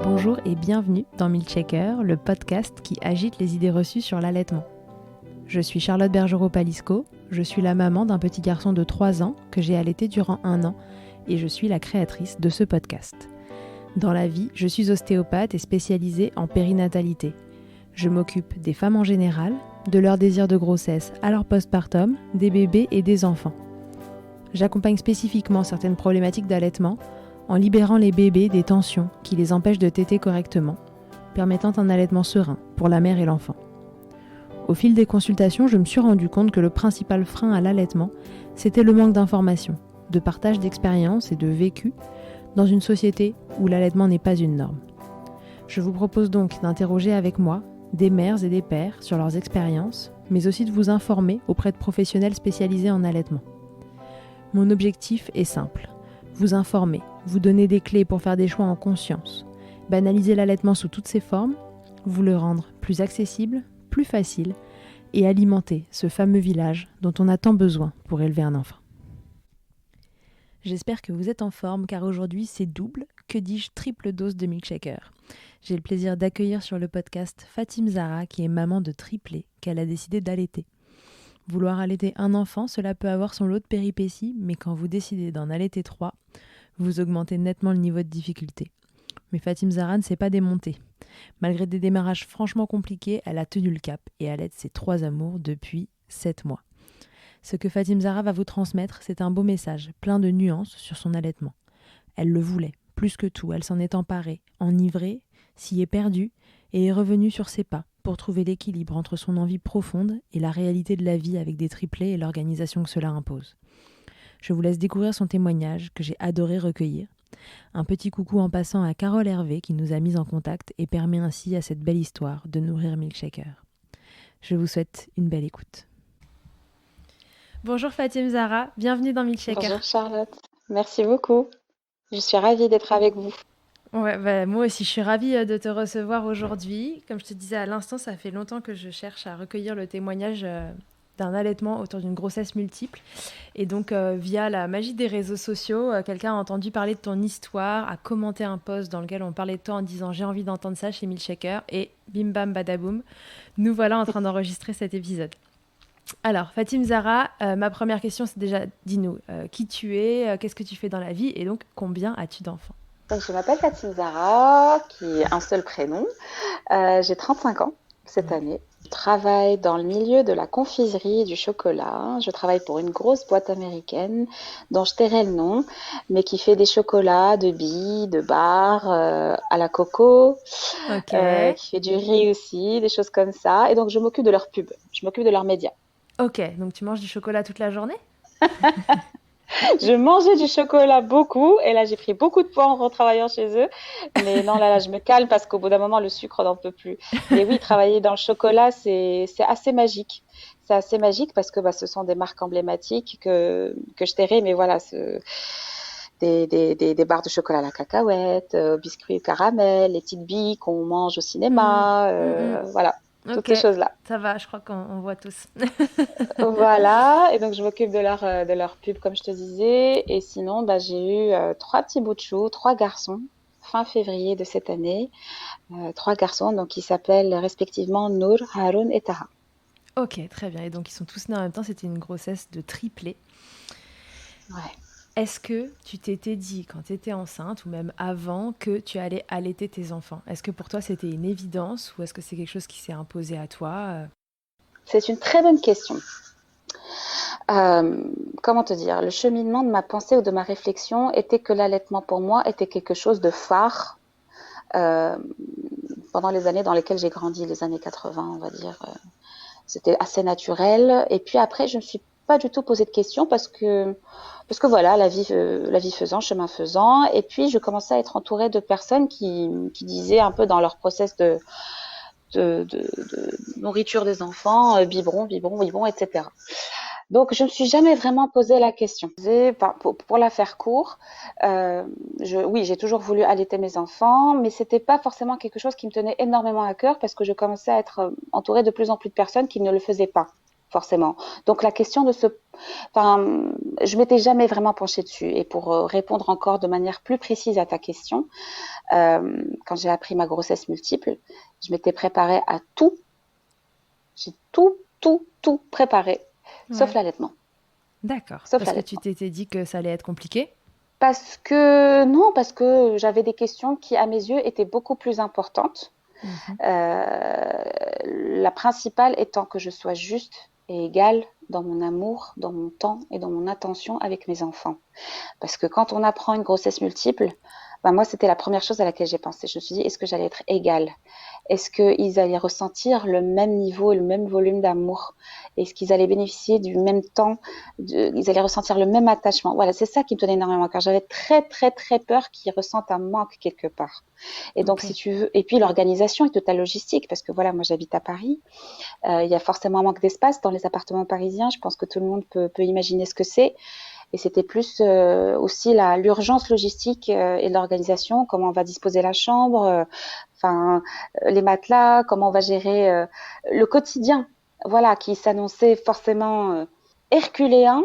Bonjour et bienvenue dans Milkshaker, le podcast qui agite les idées reçues sur l'allaitement. Je suis Charlotte Bergerot-Palisco, je suis la maman d'un petit garçon de 3 ans que j'ai allaité durant 1 an et je suis la créatrice de ce podcast. Dans la vie, je suis ostéopathe et spécialisée en périnatalité. Je m'occupe des femmes en général, de leur désir de grossesse à leur postpartum, des bébés et des enfants. J'accompagne spécifiquement certaines problématiques d'allaitement en libérant les bébés des tensions qui les empêchent de téter correctement, permettant un allaitement serein pour la mère et l'enfant. Au fil des consultations, je me suis rendu compte que le principal frein à l'allaitement, c'était le manque d'informations, de partage d'expériences et de vécu dans une société où l'allaitement n'est pas une norme. Je vous propose donc d'interroger avec moi des mères et des pères sur leurs expériences, mais aussi de vous informer auprès de professionnels spécialisés en allaitement. Mon objectif est simple, vous informer, vous donner des clés pour faire des choix en conscience, banaliser l'allaitement sous toutes ses formes, vous le rendre plus accessible, plus facile et alimenter ce fameux village dont on a tant besoin pour élever un enfant. J'espère que vous êtes en forme car aujourd'hui c'est double, que dis-je triple dose de Milkshaker. J'ai le plaisir d'accueillir sur le podcast Fatim Zahra qui est maman de triplés qu'elle a décidé d'allaiter. Vouloir allaiter un enfant, cela peut avoir son lot de péripéties, mais quand vous décidez d'en allaiter 3, vous augmentez nettement le niveau de difficulté. Mais Fatim Zahra ne s'est pas démontée. Malgré des démarrages franchement compliqués, elle a tenu le cap et allaite ses 3 amours depuis 7 mois. Ce que Fatim Zahra va vous transmettre, c'est un beau message, plein de nuances sur son allaitement. Elle le voulait, plus que tout, elle s'en est emparée, enivrée, s'y est perdue et est revenue sur ses pas pour trouver l'équilibre entre son envie profonde et la réalité de la vie avec des triplés et l'organisation que cela impose. Je vous laisse découvrir son témoignage que j'ai adoré recueillir. Un petit coucou en passant à Carole Hervé qui nous a mis en contact et permet ainsi à cette belle histoire de nourrir Milkshaker. Je vous souhaite une belle écoute. Bonjour Fatim Zahra, bienvenue dans Milkshaker. Bonjour Charlotte, merci beaucoup. Je suis ravie d'être avec vous. Ouais, moi aussi, je suis ravie de te recevoir aujourd'hui. Comme je te disais à l'instant, ça fait longtemps que je cherche à recueillir le témoignage d'un allaitement autour d'une grossesse multiple. Et donc, via la magie des réseaux sociaux, quelqu'un a entendu parler de ton histoire, a commenté un post dans lequel on parlait de toi en disant « J'ai envie d'entendre ça chez Milkshaker » et bim bam badaboum, nous voilà en train d'enregistrer cet épisode. Alors, Fatim Zahra, ma première question, c'est déjà, dis-nous, qui tu es, qu'est-ce que tu fais dans la vie et donc combien as-tu d'enfants ? Donc, je m'appelle Fatim Zahra, qui est un seul prénom. J'ai 35 ans cette année. Je travaille dans le milieu de la confiserie et du chocolat. Je travaille pour une grosse boîte américaine dont je tairai le nom, mais qui fait des chocolats de billes, de barres, à la coco, qui fait du riz aussi, des choses comme ça. Et donc, je m'occupe de leur pub, je m'occupe de leurs médias. Ok, donc tu manges du chocolat toute la journée ? Je mangeais du chocolat beaucoup et là j'ai pris beaucoup de poids en retravaillant chez eux. Mais non, là je me calme parce qu'au bout d'un moment le sucre n'en peut plus. Et oui, travailler dans le chocolat c'est assez magique. C'est assez magique parce que ce sont des marques emblématiques que je tairai, mais voilà, des barres de chocolat à la cacahuète, biscuits au caramel, les petites billes qu'on mange au cinéma, voilà. Toutes ces choses-là. Ça va, je crois qu'on voit tous. Voilà, et donc je m'occupe de leur pub comme je te disais. Et sinon, j'ai eu 3 petits bouts de chou, 3 garçons, fin février de cette année. 3 garçons donc, qui s'appellent respectivement Nour, Haroun et Taha. Ok, très bien. Et donc ils sont tous nés en même temps, c'était une grossesse de triplé. Ouais. Est-ce que tu t'étais dit, quand tu étais enceinte, ou même avant, que tu allais allaiter tes enfants ? Est-ce que pour toi, c'était une évidence, ou est-ce que c'est quelque chose qui s'est imposé à toi ? C'est une très bonne question. Comment te dire ? Le cheminement de ma pensée ou de ma réflexion était que l'allaitement, pour moi, était quelque chose de phare pendant les années dans lesquelles j'ai grandi, les années 80, on va dire. C'était assez naturel. Et puis après, je ne me suis pas du tout posé de questions parce que voilà, la vie faisant, chemin faisant. Et puis, je commençais à être entourée de personnes qui disaient un peu dans leur process de nourriture des enfants, biberon, etc. Donc, je me suis jamais vraiment posé la question. Pour la faire court, oui, j'ai toujours voulu allaiter mes enfants, mais c'était pas forcément quelque chose qui me tenait énormément à cœur parce que je commençais à être entourée de plus en plus de personnes qui ne le faisaient pas. forcément. Donc la question enfin, je m'étais jamais vraiment penchée dessus. Et pour répondre encore de manière plus précise à ta question, quand j'ai appris ma grossesse multiple, je m'étais préparée à tout. J'ai tout préparé, sauf Ouais. l'allaitement. D'accord. Sauf Parce que tu l'allaitement. t'étais dit que ça allait être compliqué? Non, parce que j'avais des questions qui, à mes yeux, étaient beaucoup plus importantes. Mhm. La principale étant que je sois juste et égale dans mon amour, dans mon temps et dans mon attention avec mes enfants. Parce que quand on apprend une grossesse multiple, ben moi, c'était la première chose à laquelle j'ai pensé. Je me suis dit, est-ce que j'allais être égale? Est-ce qu'ils allaient ressentir le même niveau et le même volume d'amour? Est-ce qu'ils allaient bénéficier du même temps? Ils allaient ressentir le même attachement? Voilà, c'est ça qui me tenait énormément, car j'avais très peur qu'ils ressentent un manque quelque part. Et donc, Ok. si tu veux, et puis l'organisation et toute la logistique, parce que voilà, moi j'habite à Paris, il y a forcément un manque d'espace dans les appartements parisiens. Je pense que tout le monde peut imaginer ce que c'est. Et c'était plus aussi l'urgence logistique et l'organisation, comment on va disposer la chambre, enfin les matelas, comment on va gérer le quotidien, voilà, qui s'annonçait forcément herculéen.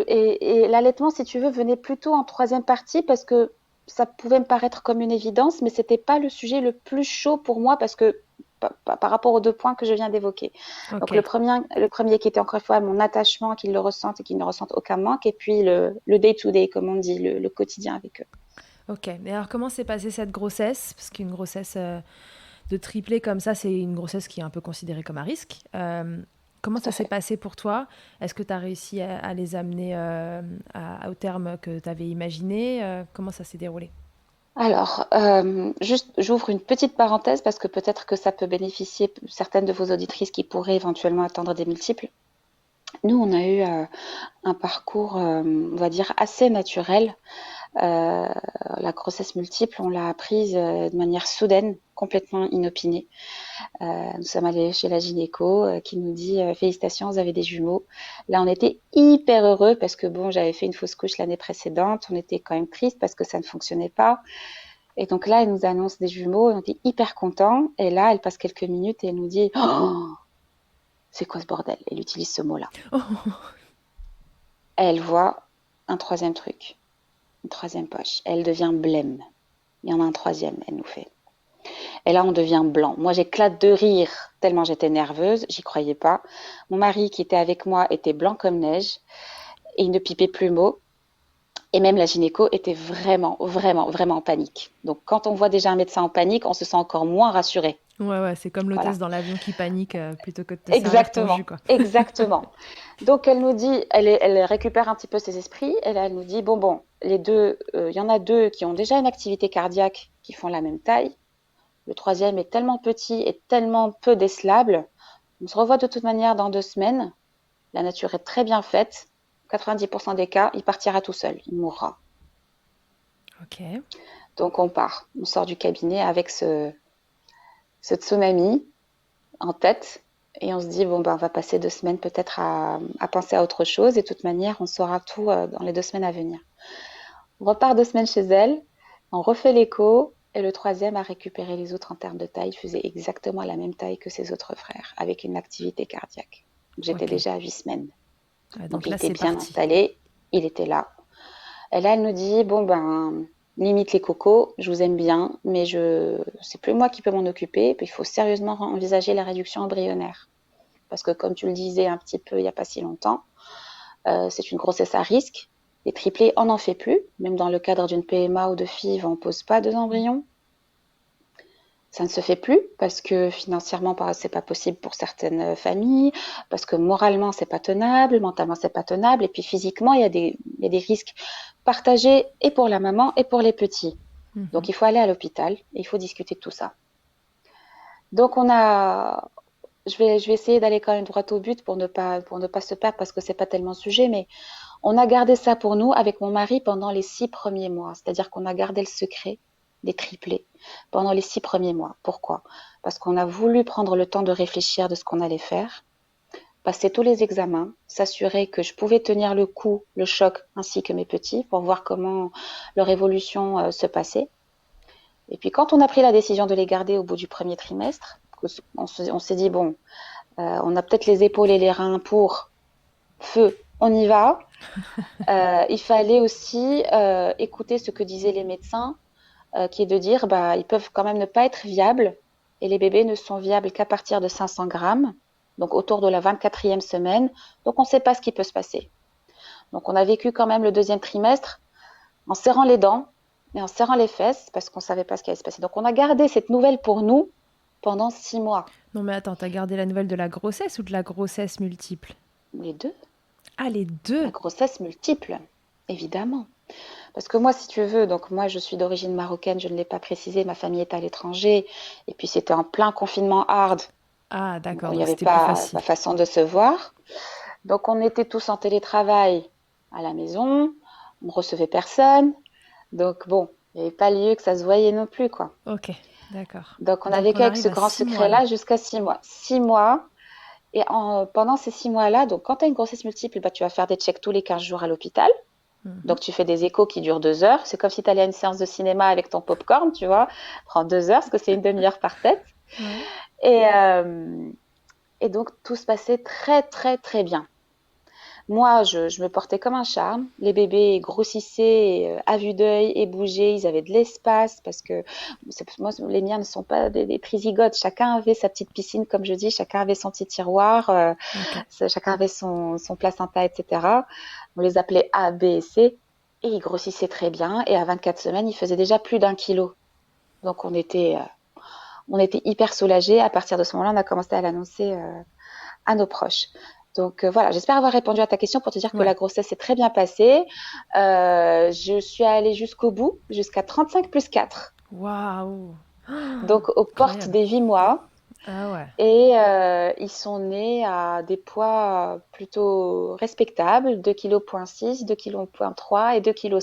Et l'allaitement, si tu veux, venait plutôt en troisième partie parce que ça pouvait me paraître comme une évidence, mais c'était pas le sujet le plus chaud pour moi parce que par rapport aux deux points que je viens d'évoquer. Ok. Donc le premier qui était encore une fois mon attachement, qu'ils le ressentent et qu'ils ne ressentent aucun manque, et puis le day-to-day, comme on dit, le quotidien avec eux. Ok. Mais alors, comment s'est passée cette grossesse? Parce qu'une grossesse de triplé comme ça, c'est une grossesse qui est un peu considérée comme un risque. Comment Tout ça à s'est fait. passé pour toi? Est-ce que tu as réussi à les amener au terme que tu avais imaginé? Comment ça s'est déroulé? Alors, juste, j'ouvre une petite parenthèse parce que peut-être que ça peut bénéficier certaines de vos auditrices qui pourraient éventuellement attendre des multiples. Nous, on a eu un parcours, on va dire, assez naturel. La grossesse multiple, on l'a apprise de manière soudaine, complètement inopinée. Nous sommes allés chez la gynéco qui nous dit félicitations, vous avez des jumeaux. Là, on était hyper heureux parce que bon, j'avais fait une fausse couche l'année précédente. On était quand même triste parce que ça ne fonctionnait pas. Et donc là, elle nous annonce des jumeaux. On était hyper contents. Et là, elle passe quelques minutes et elle nous dit oh, c'est quoi ce bordel? Elle utilise ce mot-là. Oh, Et elle voit un troisième truc, une troisième poche. Elle devient blême. Il y en a un troisième, elle nous fait. Et là, on devient blanc. Moi, j'éclate de rire tellement j'étais nerveuse, j'y croyais pas. Mon mari qui était avec moi était blanc comme neige et il ne pipait plus mot. Et même la gynéco était vraiment en panique. Donc, quand on voit déjà un médecin en panique, on se sent encore moins rassuré. ouais, ouais, c'est comme l'hôtesse Voilà. dans l'avion qui panique plutôt que de te servir ton Exactement. jus, quoi. Exactement. Donc, elle nous dit, elle récupère un petit peu ses esprits. Et là, elle nous dit, bon, les deux, il y en a deux qui ont déjà une activité cardiaque qui font la même taille. Le troisième est tellement petit et tellement peu décelable. On se revoit de toute manière dans 2 semaines. La nature est très bien faite. 90% des cas, il partira tout seul. Il mourra. Ok. Donc on part. On sort du cabinet avec ce tsunami en tête. Et on se dit, bon, ben, on va passer 2 semaines peut-être à penser à autre chose. Et de toute manière, on saura tout dans les 2 semaines à venir. On repart 2 semaines chez elle. On refait l'écho. Et le troisième a récupéré les autres en termes de taille. Il faisait exactement la même taille que ses autres frères, avec une activité cardiaque. J'étais Ok. déjà à 8 semaines. Donc Donc il là, était c'est bien parti. installé, il était là. Et là, elle nous dit, bon ben, limite les cocos, je vous aime bien, mais c'est plus moi qui peux m'en occuper. Puis il faut sérieusement envisager la réduction embryonnaire. Parce que comme tu le disais un petit peu il n'y a pas si longtemps, c'est une grossesse à risque. Les triplés, on n'en fait plus. Même dans le cadre d'une PMA ou de FIV, on ne pose pas deux embryons. Ça ne se fait plus parce que financièrement c'est pas possible pour certaines familles, parce que moralement c'est pas tenable, mentalement c'est pas tenable, et puis physiquement il y a des risques partagés et pour la maman et pour les petits. Donc Mhm. il faut aller à l'hôpital et il faut discuter de tout ça. Donc je vais essayer d'aller quand même droit au but pour ne pas se perdre parce que c'est pas tellement le sujet, mais on a gardé ça pour nous avec mon mari pendant les 6 premiers mois. C'est-à-dire qu'on a gardé le secret des triplés pendant les 6 premiers mois. Pourquoi? Parce qu'on a voulu prendre le temps de réfléchir de ce qu'on allait faire, passer tous les examens, s'assurer que je pouvais tenir le coup, le choc, ainsi que mes petits, pour voir comment leur évolution se passait. Et puis quand on a pris la décision de les garder au bout du premier trimestre, on s'est dit, bon, On a peut-être les épaules et les reins pour feu, on y va. Il fallait aussi écouter ce que disaient les médecins, qui est de dire bah, ils peuvent quand même ne pas être viables et les bébés ne sont viables qu'à partir de 500 grammes, donc autour de la 24e semaine. Donc on ne sait pas ce qui peut se passer. Donc on a vécu quand même le deuxième trimestre en serrant les dents et en serrant les fesses parce qu'on ne savait pas ce qui allait se passer. Donc on a gardé cette nouvelle pour nous pendant 6 mois. Non mais attends, t'as gardé la nouvelle de la grossesse ou de la grossesse multiple? Les deux. Ah, les La deux. grossesse multiple, évidemment. Parce que moi, si tu veux, donc moi je suis d'origine marocaine, je ne l'ai pas précisé, ma famille est à l'étranger, et puis c'était en plein confinement hard, Ah, bon, d'accord, il n'y donc avait c'était plus pas facile. la façon de se voir. Donc on était tous en télétravail à la maison, on ne recevait personne, donc bon, il n'y avait pas lieu que ça se voyait non plus, quoi. Ok, d'accord. Donc on a Donc vécu on avec arrive ce à grand 6 mois là. secret-là jusqu'à 6 mois. 6 mois, et pendant ces 6 mois-là, donc quand tu as une grossesse multiple, bah, tu vas faire des checks tous les 15 jours à l'hôpital. Mhm. Donc, tu fais des échos qui durent 2 heures. C'est comme si tu allais à une séance de cinéma avec ton popcorn, tu vois. Prends 2 heures, parce que c'est une demi-heure par tête. Ouais. Et, euh, et donc, tout se passait très, très, très bien. Moi, je me portais comme un charme. Les bébés grossissaient à vue d'œil et bougeaient. Ils avaient de l'espace parce que moi, les miens ne sont pas des prisigotes. Chacun avait sa petite piscine, comme je dis. Chacun avait son petit tiroir. Ok. Chacun avait son placenta, etc. On les appelait A, B et C. Et ils grossissaient très bien. Et à 24 semaines, ils faisaient déjà plus d'1 kilo. Donc, on était hyper soulagés. À partir de ce moment-là, on a commencé à l'annoncer à nos proches. Donc voilà, j'espère avoir répondu à ta question pour te dire que Ouais. la grossesse s'est très bien passée. Je suis allée jusqu'au bout, jusqu'à 35 plus 4. Waouh. Donc aux portes Incroyable. des 8 mois. Ah ouais. Et ils sont nés à des poids plutôt respectables, 2,6 kg, 2,3 kg et 2,1 kg.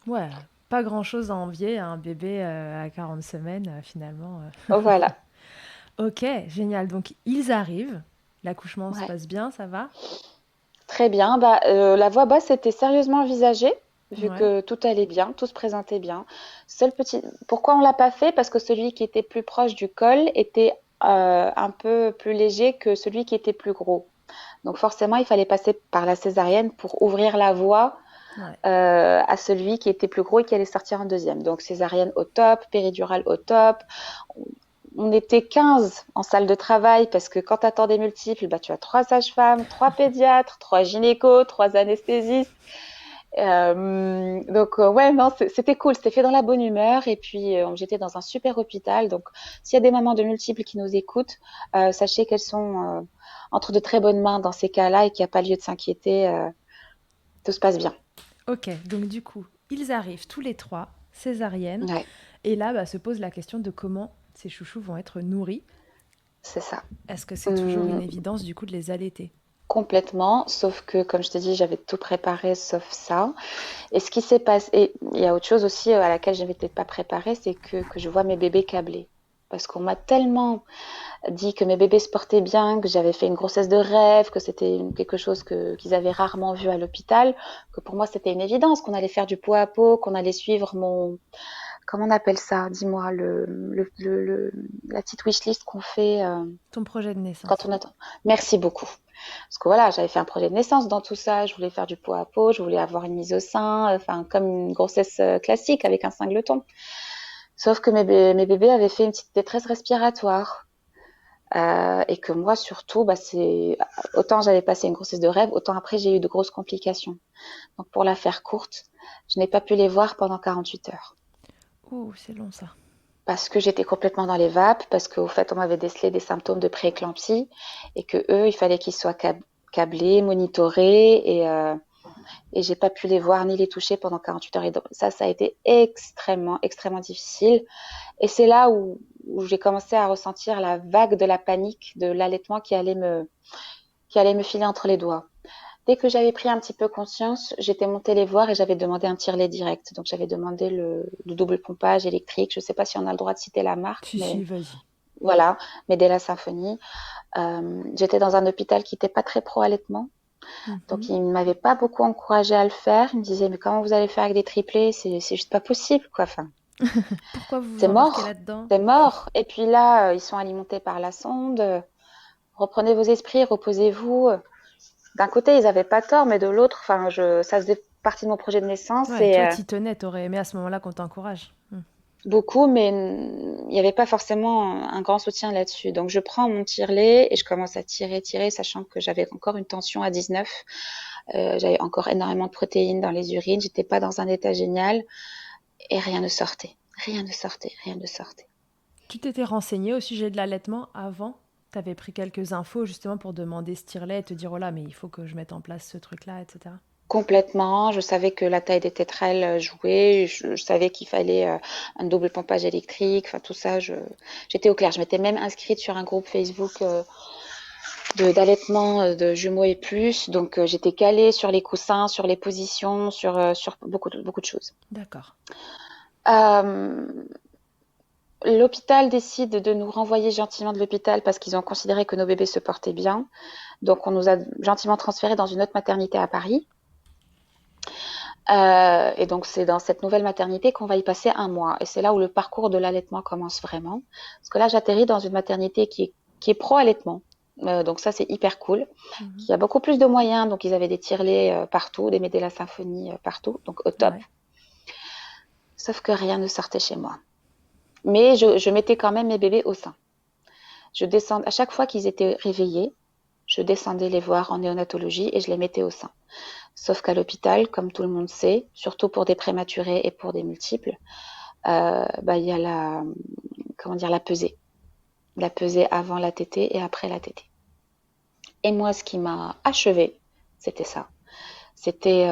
Ouais. Pas grand-chose à envier à un bébé à 40 semaines finalement. Voilà. Ok, génial. Donc ils arrivent. L'accouchement se Ouais. passe bien, ça va? Très bien. Bah, la voix basse était sérieusement envisagée, vu Ouais. que tout allait bien, tout se présentait bien. Seul petit... Pourquoi on l'a pas fait? Parce que celui qui était plus proche du col était un peu plus léger que celui qui était plus gros. Donc forcément, il fallait passer par la césarienne pour ouvrir la voie Ouais. à celui qui était plus gros et qui allait sortir en deuxième. Donc césarienne au top, péridurale au top. On était 15 en salle de travail parce que quand tu attends des multiples, bah, tu as 3 sages-femmes, 3 pédiatres, 3 gynécos, 3 anesthésistes. Donc ouais, non, c'était cool, c'était fait dans la bonne humeur et puis j'étais dans un super hôpital. Donc s'il y a des mamans de multiples qui nous écoutent, sachez qu'elles sont entre de très bonnes mains dans ces cas-là et qu'il n'y a pas lieu de s'inquiéter. Tout se passe bien. Ok, donc du coup, ils arrivent tous les trois, césarienne. Ouais, Et là, bah, se pose la question de comment ces chouchous vont être nourris. c'est ça. Est-ce que c'est toujours une Hum, évidence du coup de les allaiter? Complètement, sauf que comme je te dis, j'avais tout préparé sauf ça. Et ce qui s'est passé, et il y a autre chose aussi à laquelle je n'étais pas préparée, c'est que je vois mes bébés câblés. Parce qu'on m'a tellement dit que mes bébés se portaient bien, que j'avais fait une grossesse de rêve, que c'était quelque chose qu'ils avaient rarement vu à l'hôpital, que pour moi c'était une évidence, qu'on allait faire du pot à pot, qu'on allait suivre comment on appelle ça? Dis-moi, la petite wishlist qu'on fait Ton projet de quand naissance. on attend. Merci beaucoup. Parce que voilà, j'avais fait un projet de naissance dans tout ça, je voulais faire du pot à pot, je voulais avoir une mise au sein, enfin comme une grossesse classique avec un singleton. Sauf que mes bébés avaient fait une petite détresse respiratoire. Et que moi, surtout, bah, autant j'avais passé une grossesse de rêve, autant après j'ai eu de grosses complications. Donc pour la faire courte, je n'ai pas pu les voir pendant 48 heures. Ouh, c'est long ça. Parce que j'étais complètement dans les vapes, parce qu'au fait, on m'avait décelé des symptômes de prééclampsie et que eux, il fallait qu'ils soient câblés, monitorés et j'ai pas pu les voir ni les toucher pendant 48 heures. Et donc, ça a été extrêmement, extrêmement difficile. Et c'est là où j'ai commencé à ressentir la vague de la panique de l'allaitement qui allait me filer entre les doigts. Dès que j'avais pris un petit peu conscience, j'étais montée les voir et j'avais demandé un tire-lait direct. Donc j'avais demandé le double pompage électrique. Je ne sais pas si on a le droit de citer la marque, Si, mais si, vas-y. voilà, Medela Symphonie. J'étais dans un hôpital qui n'était pas très pro-allaitement. Donc Mhm. il ne m'avait pas beaucoup encouragée à le faire. Il me disait, mais comment vous allez faire avec des triplés? C'est juste pas possible, quoi. Enfin, Pourquoi vous vous c'est embarquez mort. là-dedans? C'est mort. Et puis là, ils sont alimentés par la sonde. reprenez vos esprits, reposez-vous. D'un côté, ils n'avaient pas tort, mais de l'autre, ça faisait partie de mon projet de naissance Ouais, et toi, t'y tenais, t'aurais aimé à ce moment-là qu'on t'encourage. beaucoup, mais il n'y avait pas forcément un grand soutien là-dessus. Donc, je prends mon tire-lait et je commence à tirer, sachant que j'avais encore une tension à 19. J'avais encore énormément de protéines dans les urines. J'étais pas dans un état génial et rien ne sortait. Rien ne sortait, rien ne sortait. Tu t'étais renseigné au sujet de l'allaitement avant? T'avais pris quelques infos justement pour demander ce tire-lait et te dire, oh là, mais il faut que je mette en place ce truc-là, etc. Complètement. Je savais que la taille des tétrelles jouait. Je savais qu'il fallait un double pompage électrique. Enfin, tout ça, j'étais au clair. Je m'étais même inscrite sur un groupe Facebook d'allaitement de jumeaux et plus. Donc, j'étais calée sur les coussins, sur les positions, sur beaucoup de choses. D'accord. Euh, L'hôpital décide de nous renvoyer gentiment de l'hôpital parce qu'ils ont considéré que nos bébés se portaient bien. Donc, on nous a gentiment transférés dans une autre maternité à Paris. Et donc, c'est dans cette nouvelle maternité qu'on va y passer un mois. Et c'est là où le parcours de l'allaitement commence vraiment. Parce que là, j'atterris dans une maternité qui est pro-allaitement. Donc ça, c'est hyper cool. Mhm. Il y a beaucoup plus de moyens. Donc, ils avaient des tire-laits partout, des Medela Symphonie partout. Donc, au top. Ouais. Sauf que rien ne sortait chez moi. Mais je mettais quand même mes bébés au sein. À chaque fois qu'ils étaient réveillés, je descendais les voir en néonatologie et je les mettais au sein. Sauf qu'à l'hôpital, comme tout le monde sait, surtout pour des prématurés et pour des multiples, il y a la pesée. La pesée avant la tétée et après la tétée. Et moi, ce qui m'a achevée, c'était ça. C'était,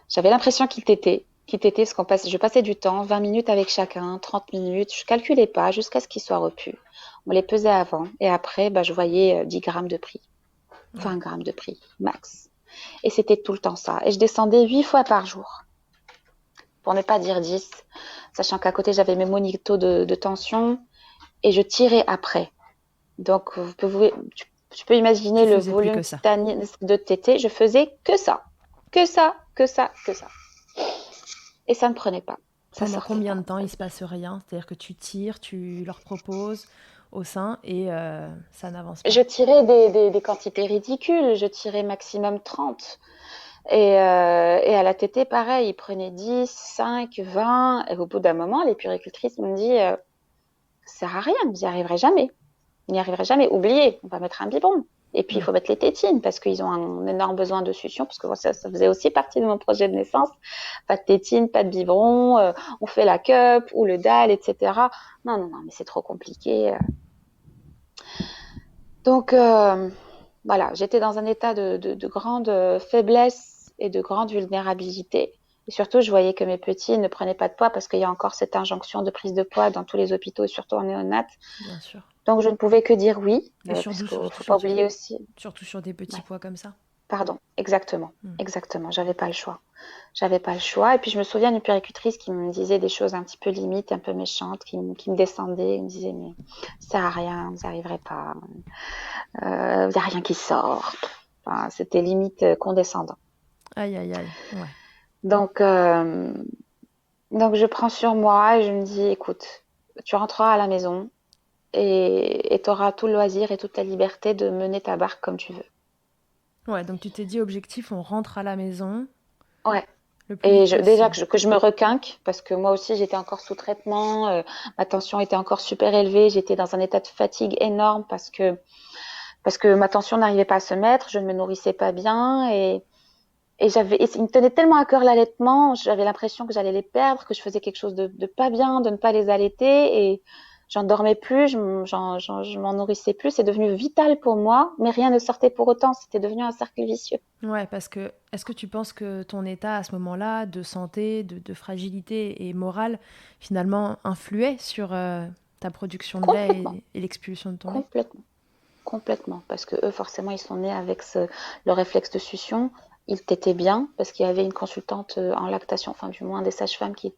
j'avais l'impression qu'ils tétaient, je passais du temps, 20 minutes avec chacun, 30 minutes, je calculais pas jusqu'à ce qu'ils soient repus. On les pesait avant et après, je voyais 10 grammes de prix, 20 Ouais. grammes de prix, max. Et c'était tout le temps ça. Et je descendais 8 fois par jour, pour ne pas dire 10, sachant qu'à côté, j'avais mes monitos de tension et je tirais après. Donc, tu peux imaginer Tu le faisais plus volume que ça. titanesque de tétée. Je faisais que ça, que ça, que ça, que ça. Et ça ne prenait pas. Ça Pendant sortait combien pas. de temps il se passe rien? C'est-à-dire que tu tires, tu leur proposes au sein et ça n'avance pas. Je tirais des quantités ridicules. Je tirais maximum 30. Et à la tétée, pareil, ils prenaient 10, 5, 20. Et au bout d'un moment, les puéricultrices m'ont dit ça sert à rien, vous n'y arriverez jamais. Vous n'y arriverez jamais. Oubliez, on va mettre un biberon. Et puis, il Mm. faut mettre les tétines parce qu'ils ont un énorme besoin de succion, parce que ça faisait aussi partie de mon projet de naissance. Pas de tétine, pas de biberon, on fait la cup ou le dalle, etc. Non, non, non, mais c'est trop compliqué. Donc, voilà, j'étais dans un état de grande faiblesse et de grande vulnérabilité. Et surtout, je voyais que mes petits ne prenaient pas de poids parce qu'il y a encore cette injonction de prise de poids dans tous les hôpitaux et surtout en néonat. Bien sûr. Donc, je ne pouvais que dire oui, Et parce surtout, qu'il ne faut pas oublier aussi. surtout sur des petits Ouais, poids comme ça. pardon, exactement, Mm. exactement. J'avais pas le choix. J'avais pas le choix. Et puis, je me souviens d'une puéricultrice qui me disait des choses un petit peu limites, un peu méchantes, qui me descendait. Elle me disait, mais ça sert à rien, vous n'y arriverez pas. Il n'y a rien qui sort. Enfin, c'était limite condescendant. Aïe, aïe, aïe. Ouais. Donc, euh, donc, je prends sur moi et je me dis, écoute, tu rentreras à la maison et tu auras tout le loisir et toute la liberté de mener ta barque comme tu veux. Ouais, donc tu t'es dit objectif, on rentre à la maison Ouais. le plus Et vite déjà possible. que je me requinque, parce que moi aussi j'étais encore sous traitement, ma tension était encore super élevée, j'étais dans un état de fatigue énorme parce que ma tension n'arrivait pas à se mettre, je ne me nourrissais pas bien et il me tenait tellement à cœur l'allaitement, j'avais l'impression que j'allais les perdre, que je faisais quelque chose de pas bien, de ne pas les allaiter et j'en dormais plus, je m'en nourrissais plus, c'est devenu vital pour moi, mais rien ne sortait pour autant, c'était devenu un cercle vicieux. Ouais, parce que est-ce que tu penses que ton état à ce moment-là de santé, de fragilité et morale, finalement, influait sur ta production de lait Complètement, et l'expulsion de ton lait? complètement. Complètement, parce que eux, forcément, ils sont nés avec le réflexe de succion. Ils t'étaient bien parce qu'il y avait une consultante en lactation, enfin du moins des sages-femmes qui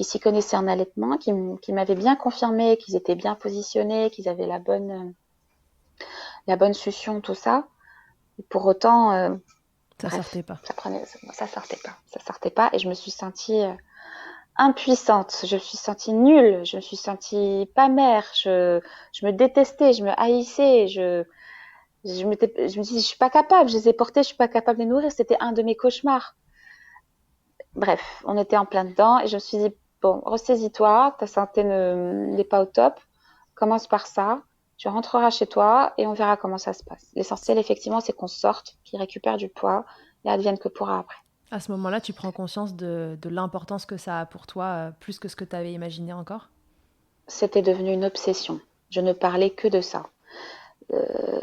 s'y connaissaient en allaitement, qui m'avaient bien confirmé qu'ils étaient bien positionnés, qu'ils avaient la bonne succion, tout ça. Et pour autant, Ça bref, sortait pas. ça sortait pas, et je me suis sentie impuissante. Je me suis sentie nulle. Je me suis sentie pas mère. Je me détestais. Je me haïssais. Je me dis, je suis pas capable. Je les ai portés. Je suis pas capable de les nourrir. C'était un de mes cauchemars. Bref, on était en plein dedans et je me suis dit, bon, ressaisis-toi. Ta santé n'est pas au top. Commence par ça. Tu rentreras chez toi et on verra comment ça se passe. L'essentiel, effectivement, c'est qu'on sorte, qu'il récupère du poids et advienne que pourra après. À ce moment-là, tu prends conscience de l'importance que ça a pour toi, plus que ce que tu avais imaginé encore? C'était devenu une obsession. Je ne parlais que de ça. Euh,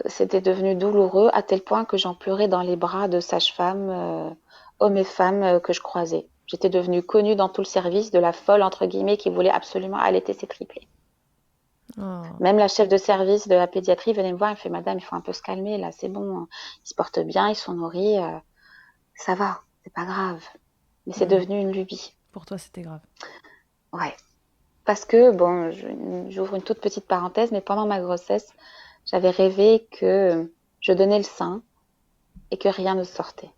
C'était devenu douloureux à tel point que j'en pleurais dans les bras de sages-femmes, hommes et femmes que je croisais. J'étais devenue connue dans tout le service de la folle, entre guillemets, qui voulait absolument allaiter ses triplés. Oh. Même la chef de service de la pédiatrie venait me voir et me fait, Madame, il faut un peu se calmer, là, c'est bon, ils se portent bien, ils sont nourris, ça va, c'est pas grave. Mais c'est devenu une lubie. Pour toi, c'était grave. Ouais. Parce que, bon, j'ouvre une toute petite parenthèse, mais pendant ma grossesse, j'avais rêvé que je donnais le sein et que rien ne sortait.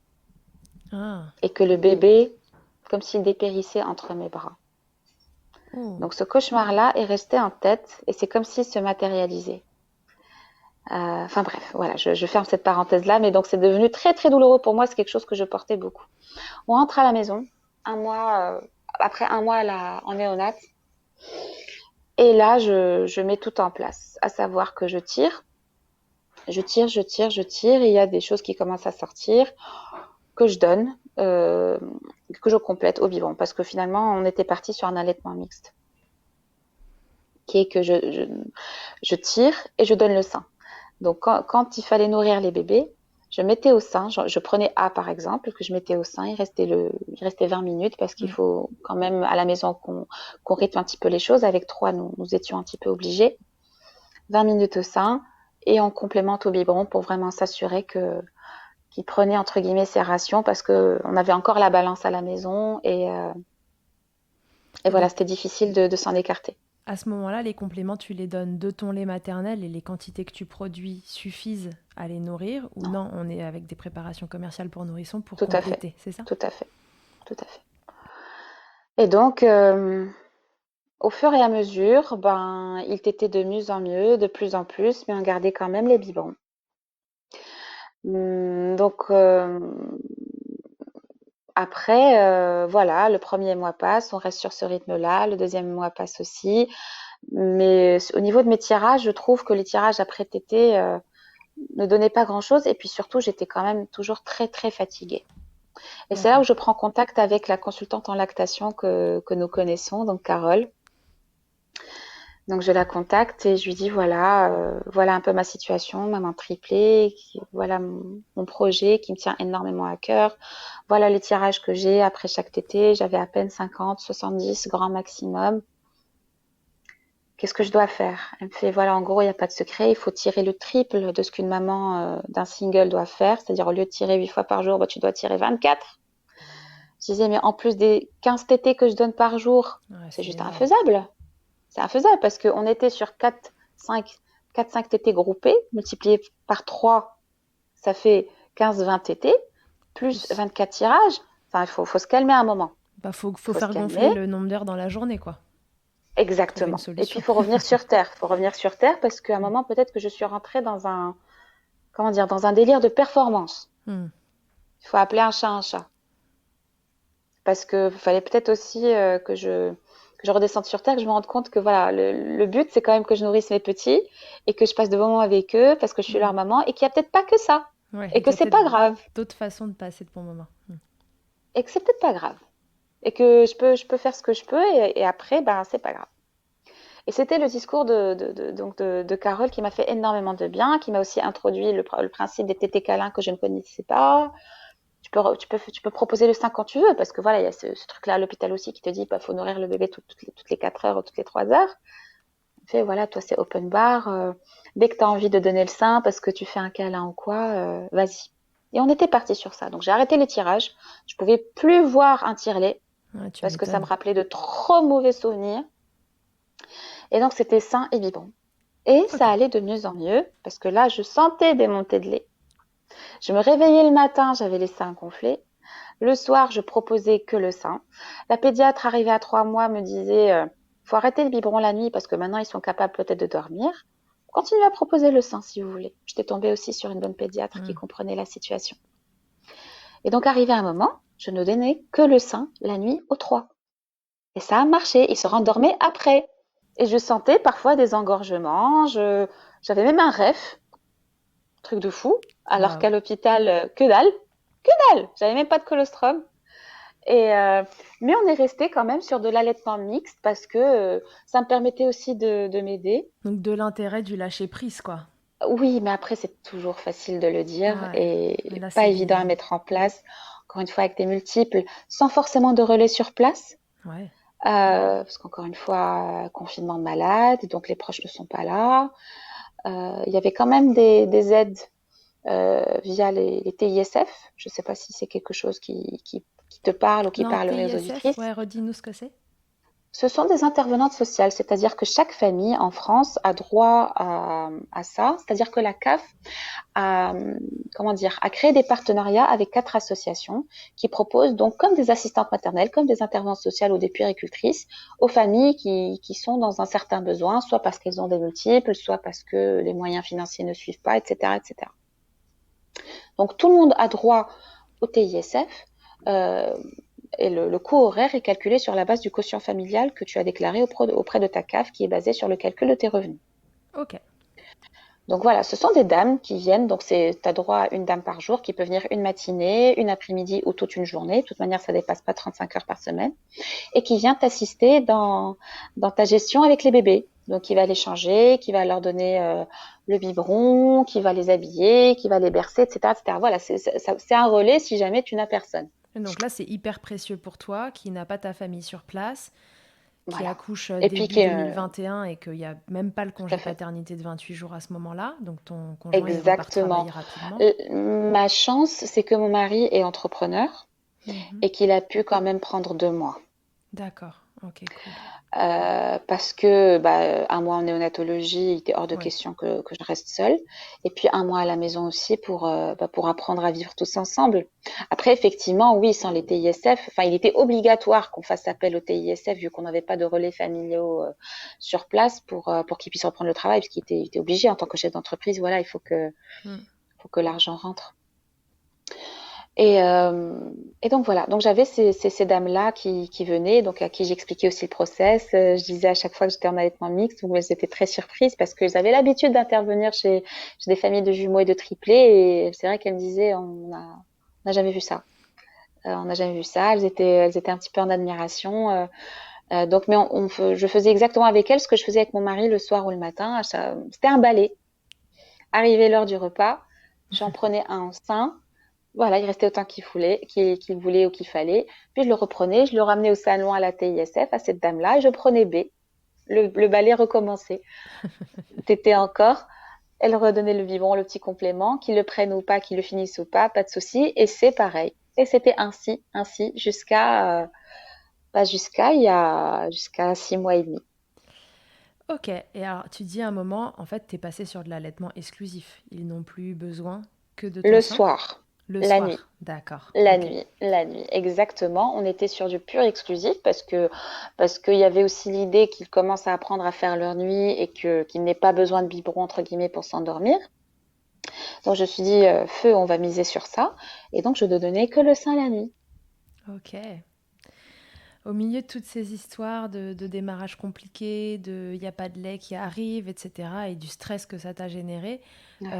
Ah. Et que le bébé, comme s'il dépérissait entre mes bras. Oh. Donc ce cauchemar-là est resté en tête et c'est comme s'il se matérialisait. Enfin bref, voilà, je ferme cette parenthèse-là, mais donc c'est devenu très très douloureux pour moi, c'est quelque chose que je portais beaucoup. On rentre à la maison, après un mois en néonate, et là je mets tout en place, à savoir que je tire, et il y a des choses qui commencent à sortir, que je donne, que je complète au biberon, parce que finalement on était parti sur un allaitement mixte, qui est que je tire et je donne le sein. Donc, quand il fallait nourrir les bébés, je mettais au sein, je prenais A par exemple, que je mettais au sein, il restait 20 minutes parce qu'il faut quand même à la maison qu'on rythme un petit peu les choses. Avec 3, nous étions un petit peu obligés. 20 minutes au sein et on complémente au biberon pour vraiment s'assurer qu'il prenait entre guillemets ses rations parce qu'on avait encore la balance à la maison et voilà, c'était difficile de s'en écarter. À ce moment-là, les compléments, tu les donnes de ton lait maternel et les quantités que tu produis suffisent à les nourrir ou non, on est avec des préparations commerciales pour nourrissons pour Tout à fait, compléter, c'est ça? tout à fait, tout à fait. Et donc, au fur et à mesure, ben, il t'était de mieux en mieux, de plus en plus, mais on gardait quand même les biberons. Donc, après, voilà, le premier mois passe, on reste sur ce rythme-là, le deuxième mois passe aussi. Mais au niveau de mes tirages, je trouve que les tirages après tété ne donnaient pas grand-chose. Et puis surtout, j'étais quand même toujours très, très fatiguée. Et c'est là où je prends contact avec la consultante en lactation que nous connaissons, donc Carole. Donc je la contacte et je lui dis voilà un peu ma situation, maman triplée, voilà mon projet qui me tient énormément à cœur. Voilà les tirages que j'ai après chaque tétée, j'avais à peine 50, 70 grand maximum. Qu'est-ce que je dois faire? Elle me fait voilà en gros il n'y a pas de secret, il faut tirer le triple de ce qu'une maman d'un single doit faire, c'est-à-dire au lieu de tirer 8 fois par jour, bah, tu dois tirer 24. Je disais mais en plus des 15 tétées que je donne par jour, c'est juste énorme. infaisable. C'est infaisable parce qu'on était sur 4-5 TT groupés, multiplié par 3, ça fait 15-20 TT, plus 24 tirages. Enfin, il faut se calmer un moment. Bah, faut Faut se faire gonfler calmer. le nombre d'heures dans la journée, quoi. Trouver une Exactement. Et puis, solution. il faut revenir sur Terre. Il faut revenir sur Terre parce qu'à un moment, peut-être que je suis rentrée dans dans un délire de performance. Il faut appeler un chat un chat. Parce que fallait peut-être aussi que je redescende sur Terre, que je me rende compte que voilà, le but, c'est quand même que je nourrisse mes petits et que je passe de bons moments avec eux parce que je suis leur maman et qu'il n'y a peut-être pas que ça. Ouais, Et que c'est pas grave. d'autres façons de passer de bons moments. Et que c'est peut-être pas grave. Et que je peux faire ce que je peux et après, ben, c'est pas grave. Et c'était le discours de Carole qui m'a fait énormément de bien, qui m'a aussi introduit le principe des tétés câlins que je ne connaissais pas. Tu peux proposer le sein quand tu veux, parce que voilà, il y a ce truc-là à l'hôpital aussi qui te dit, bah, faut nourrir le bébé toutes les 4 heures ou toutes les 3 heures. Fait, voilà, toi, c'est open bar. Dès que tu as envie de donner le sein parce que tu fais un câlin ou quoi, vas-y. Et on était parti sur ça. Donc, j'ai arrêté les tirages. Je pouvais plus voir un tire-lait parce que ça me rappelait de trop mauvais souvenirs. Et donc, c'était sein et biberon. Et ça allait de mieux en mieux parce que là, je sentais des montées de lait. Je me réveillais le matin, j'avais les seins gonflés. Le soir, je proposais que le sein. La pédiatre arrivée à 3 mois me disait, faut arrêter le biberon la nuit parce que maintenant ils sont capables peut-être de dormir. Continuez à proposer le sein si vous voulez. J'étais tombée aussi sur une bonne pédiatre qui comprenait la situation. Et donc, arrivé un moment, je ne donnais que le sein la nuit aux 3. Et ça a marché. Ils se rendormaient après. Et je sentais parfois des engorgements. J'avais même un rêve, truc de fou. Alors qu'à l'hôpital, que dalle, que dalle. J'avais même pas de colostrum. Mais on est resté quand même sur de l'allaitement mixte parce que ça me permettait aussi de m'aider. Donc de l'intérêt du lâcher prise, quoi. Oui, mais après, c'est toujours facile de le dire Ouais. Mais et là, pas c'est évident à mettre en place. Encore une fois, avec des multiples, sans forcément de relais sur place. Ouais. Parce qu'encore une fois, confinement de malade, donc les proches ne sont pas là. Il y avait quand même des aides via les TISF. Je ne sais pas si c'est quelque chose qui te parle ou qui Non, parlerait aux TISF, auditrices. ouais, redis-nous ce que c'est. Ce sont des intervenantes sociales, c'est-à-dire que chaque famille en France a droit à ça. C'est-à-dire que la CAF a, a créé des partenariats avec 4 associations qui proposent donc comme des assistantes maternelles, comme des intervenantes sociales ou des puéricultrices aux familles qui sont dans un certain besoin, soit parce qu'elles ont des multiples, soit parce que les moyens financiers ne suivent pas, etc., etc. Donc tout le monde a droit au TISF. Et le coût horaire est calculé sur la base du quotient familial que tu as déclaré auprès de ta CAF, qui est basé sur le calcul de tes revenus. Ok. Donc voilà, ce sont des dames qui viennent, donc tu as droit à une dame par jour qui peut venir une matinée, une après-midi ou toute une journée. De toute manière, ça dépasse pas 35 heures par semaine. Et qui vient t'assister dans ta gestion avec les bébés. Donc qui va les changer, qui va leur donner le biberon, qui va les habiller, qui va les bercer, etc. etc. Voilà, c'est un relais si jamais tu n'as personne. Donc là, c'est hyper précieux pour toi qui n'a pas ta famille sur place, qui Voilà. accouche Et puis début 2021 et qu'il n'y a même pas le tout à congé fait. paternité de 28 jours à ce moment-là. Donc ton conjoint, il repart Exactement. travailler rapidement. Ma chance, c'est que mon mari est entrepreneur Mhm. et qu'il a pu quand même prendre 2 mois. D'accord. Ok, cool. Parce que un mois en néonatologie, il était hors de Ouais. question que je reste seule. Et puis un mois à la maison aussi pour apprendre à vivre tous ensemble. Après, effectivement, oui, sans les TISF, enfin, il était obligatoire qu'on fasse appel au TISF vu qu'on n'avait pas de relais familiaux sur place pour qu'il puisse reprendre le travail, parce qu'il était obligé en tant que chef d'entreprise. Voilà, il faut que l'argent rentre. Et donc voilà, donc j'avais ces dames-là qui venaient, donc à qui j'expliquais aussi le process. Je disais à chaque fois que j'étais en allaitement mixte, donc elles étaient très surprises parce qu'elles avaient l'habitude d'intervenir chez des familles de jumeaux et de triplés, et c'est vrai qu'elles me disaient on n'a jamais vu ça. On n'a jamais vu ça. Elles étaient un petit peu en admiration. Donc, mais je faisais exactement avec elles ce que je faisais avec mon mari le soir ou le matin. C'était un balai. Arrivé l'heure du repas, j'en prenais un en sein. Voilà, il restait autant qu'il voulait ou qu'il fallait. Puis je le reprenais, je le ramenais au salon à la TISF, à cette dame-là, et je prenais B. Le balai recommençait. T'étais encore, elle redonnait le biberon, le petit complément, qu'il le prenne ou pas, qu'il le finisse ou pas, pas de souci. Et c'est pareil. Et c'était ainsi, jusqu'à 6 mois et demi. Ok. Et alors, tu dis à un moment, en fait, t'es passé sur de l'allaitement exclusif. Ils n'ont plus eu besoin que de ton Le sein. soir, Le la nuit. soir. D'accord. La Ok. nuit, la nuit, exactement. On était sur du pur exclusif parce qu'il y avait aussi l'idée qu'ils commencent à apprendre à faire leur nuit et qu'ils n'aient pas besoin de biberon entre guillemets pour s'endormir. Donc je me suis dit feu, on va miser sur ça. Et donc je ne donnais que le sein la nuit. Ok. Au milieu de toutes ces histoires de démarrage compliqué, de il n'y a pas de lait qui arrive, etc., et du stress que ça t'a généré, Ouais.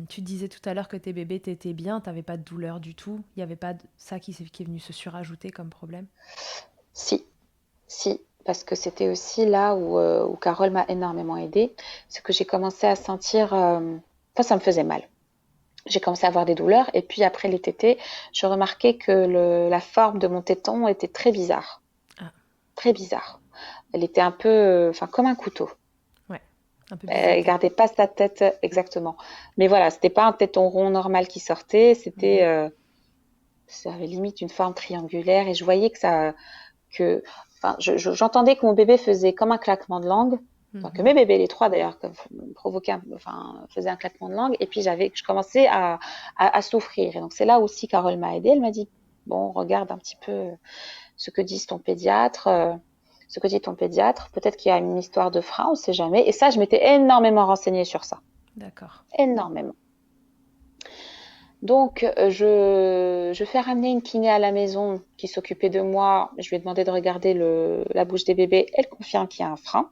tu disais tout à l'heure que tes bébés t'étaient bien, t'avais pas de douleur du tout, il n'y avait pas ça qui est venu se surajouter comme problème? Si, si, parce que c'était aussi là où Carole m'a énormément aidée. C'est que j'ai commencé à sentir, enfin ça me faisait mal. J'ai commencé à avoir des douleurs et puis après les tétés, je remarquais que la forme de mon téton était très bizarre. Ah, Très bizarre. Elle était un peu, comme un couteau. ouais, un peu Elle biseauté. gardait pas sa tête exactement. Mais voilà, c'était pas un téton rond normal qui sortait, Mhm, ça avait limite une forme triangulaire et je voyais j'entendais que mon bébé faisait comme un claquement de langue. Enfin, que mhm. mes bébés, les trois d'ailleurs, faisaient un claquement de langue. Et puis je commençais à souffrir. Et donc c'est là aussi Carole m'a aidée. Elle m'a dit, bon, regarde un petit peu ce que dit ton pédiatre. Peut-être qu'il y a une histoire de frein, on ne sait jamais. Et ça, je m'étais énormément renseignée sur ça. D'accord. Énormément. Donc, je fais ramener une kiné à la maison qui s'occupait de moi. Je lui ai demandé de regarder la bouche des bébés. Elle confirme qu'il y a un frein.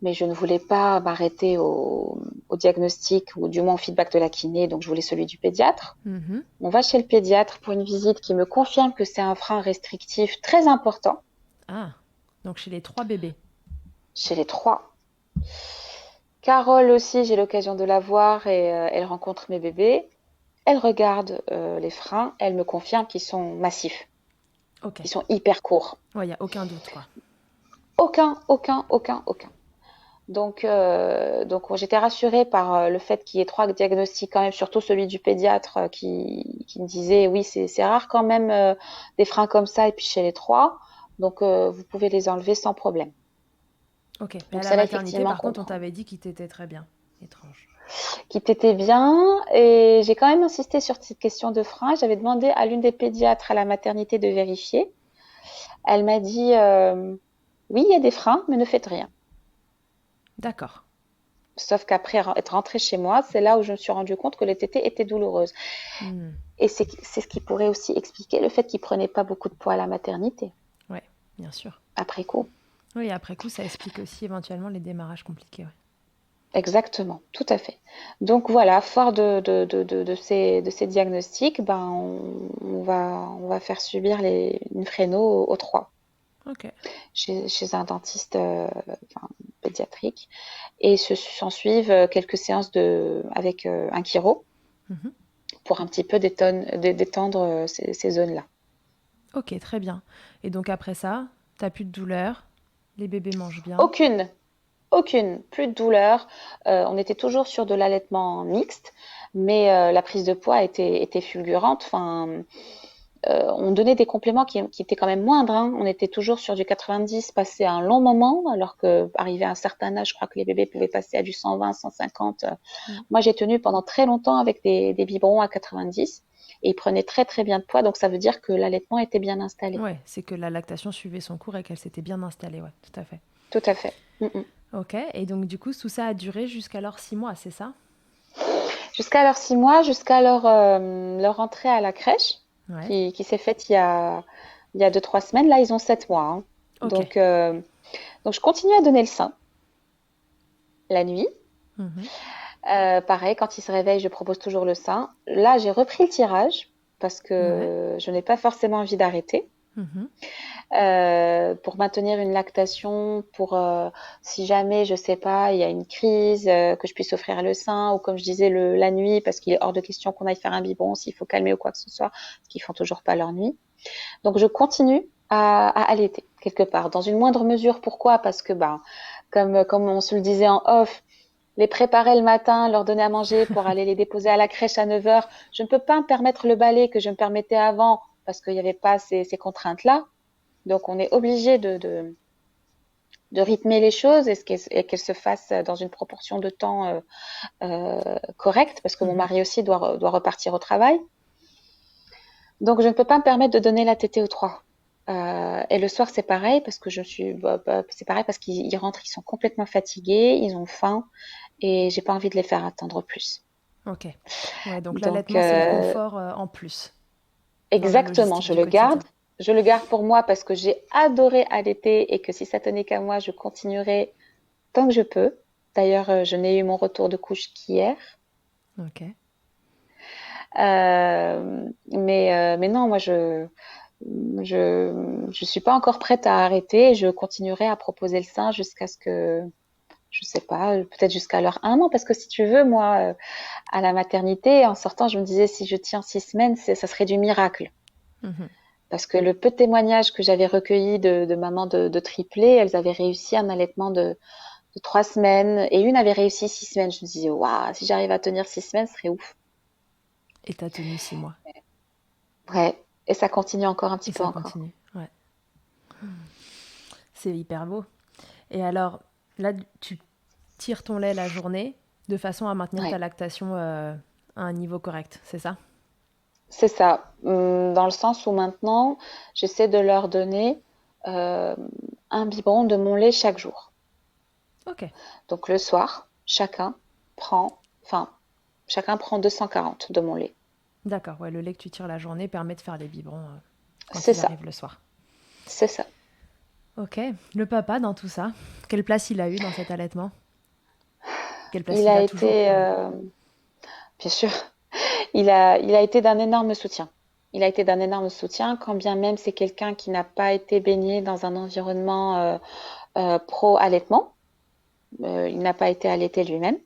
Mais je ne voulais pas m'arrêter au diagnostic ou du moins au feedback de la kiné, donc je voulais celui du pédiatre. Mhm. On va chez le pédiatre pour une visite qui me confirme que c'est un frein restrictif très important Ah, donc chez les 3 bébés. chez les 3. Carole aussi, j'ai l'occasion de la voir et elle rencontre mes bébés. Elle regarde les freins, elle me confirme qu'ils sont massifs, Ok. ils sont hyper courts. Ouais, il n'y a aucun doute, quoi. Aucun. Donc j'étais rassurée par le fait qu'il y ait 3 diagnostics quand même, surtout celui du pédiatre qui me disait oui, c'est rare quand même des freins comme ça et puis chez les 3, donc vous pouvez les enlever sans problème. Ok. Mais à Donc la celle-là maternité, effectivement par contre, on comprend. t'avait dit qu'il t'était très bien. Étrange. Qui t'était bien et j'ai quand même insisté sur cette question de frein. J'avais demandé à l'une des pédiatres à la maternité de vérifier. Elle m'a dit oui, il y a des freins, mais ne faites rien. D'accord. Sauf qu'après être rentrée chez moi, c'est là où je me suis rendu compte que les tétées étaient douloureuses. Hmm. Et c'est ce qui pourrait aussi expliquer le fait qu'il prenait pas beaucoup de poids à la maternité, Ouais, bien sûr. après coup. Oui, après coup, ça explique aussi éventuellement les démarrages compliqués. Ouais. Exactement, tout à fait. Donc voilà, fort de ces diagnostics, ben on va faire subir une fréno aux 3 Ok. chez un dentiste enfin, pédiatrique. Et s'en suivent quelques séances avec un chiro Mhm. pour un petit peu détendre ces zones-là. Ok, très bien. Et donc après ça, t'as plus de douleur, les bébés mangent bien. Aucune, plus de douleur. On était toujours sur de l'allaitement mixte, mais la prise de poids était fulgurante. Enfin, on donnait des compléments qui étaient quand même moindres, hein. On était toujours sur du 90 passé un long moment, alors que arrivé à un certain âge, je crois que les bébés pouvaient passer à du 120, 150. Mm. Moi, j'ai tenu pendant très longtemps avec des biberons à 90 et ils prenaient très très bien de poids, donc ça veut dire que l'allaitement était bien installé. Ouais, c'est que la lactation suivait son cours et qu'elle s'était bien installée, ouais, tout à fait. Tout à fait. Ok, et donc du coup, tout ça a duré jusqu'à leurs 6 mois, c'est ça? Jusqu'à leurs 6 mois, jusqu'à leur entrée à la crèche, Ouais. qui s'est faite il y a 2, 3 semaines. Là, ils ont 7 mois, hein. Ok. Donc, donc, je continue à donner le sein la nuit. Mhm. Pareil, quand il se réveille, je propose toujours le sein. Là, j'ai repris le tirage parce Ouais. que je n'ai pas forcément envie d'arrêter. Mhm. Pour maintenir une lactation, pour si jamais, je sais pas, il y a une crise, que je puisse offrir le sein, ou comme je disais, la nuit, parce qu'il est hors de question qu'on aille faire un biberon s'il faut calmer ou quoi que ce soit, parce qu'ils font toujours pas leur nuit. Donc je continue à allaiter quelque part, dans une moindre mesure. Pourquoi? Parce que ben, comme on se le disait en off, les préparer le matin, leur donner à manger pour aller les déposer à la crèche à 9 heures, je ne peux pas me permettre le balai que je me permettais avant parce qu'il n'y avait pas ces contraintes-là. Donc on est obligé de rythmer les choses et qu'elles se fassent dans une proportion de temps correcte parce que mon Mhm. mari aussi doit repartir au travail. Donc je ne peux pas me permettre de donner la tétée aux 3. Et le soir c'est pareil parce que c'est pareil parce qu'ils rentrent, ils sont complètement fatigués, ils ont faim et j'ai pas envie de les faire attendre plus. Ok. Ouais, donc Donc l'allaitement, c'est le confort en plus dans la exactement, logistique du quotidien. je le garde pour moi parce que j'ai adoré allaiter et que si ça tenait qu'à moi, je continuerai tant que je peux. D'ailleurs, je n'ai eu mon retour de couche qu'hier. Ok. Mais non, moi, je suis pas encore prête à arrêter. Je continuerai à proposer le sein jusqu'à ce que, je sais pas, peut-être jusqu'à leur 1 an. Parce que si tu veux, moi, à la maternité, en sortant, je me disais, si je tiens 6 semaines, ça serait du miracle. Mhm. Parce que le peu de témoignages que j'avais recueillis de mamans de triplés, elles avaient réussi un allaitement de 3 semaines et une avait réussi 6 semaines. Je me disais, waouh, si j'arrive à tenir 6 semaines, ce serait ouf. Et t'as tenu 6 mois. Ouais. Et ça continue encore un Et petit peu ça encore. continue. Ouais. C'est hyper beau. Et alors, là, tu tires ton lait la journée de façon à maintenir ta Ouais. lactation à un niveau correct, c'est ça? C'est ça. Dans le sens où maintenant, j'essaie de leur donner euh, un biberon de mon lait chaque jour. Ok, Donc le soir, enfin, chacun prend 240 de mon lait. d'accord. Ouais, le lait que tu tires la journée permet de faire les biberons quand C'est ils ça, arrivent le soir. c'est ça. Ok, le papa dans tout ça, quelle place il a eu dans cet allaitement? Quelle place Il il a a toujours été, pour moi? bien sûr, il a été d'un énorme soutien. Il a été d'un énorme soutien, quand bien même c'est quelqu'un qui n'a pas été baigné dans un environnement pro-allaitement. Il n'a pas été allaité lui-même.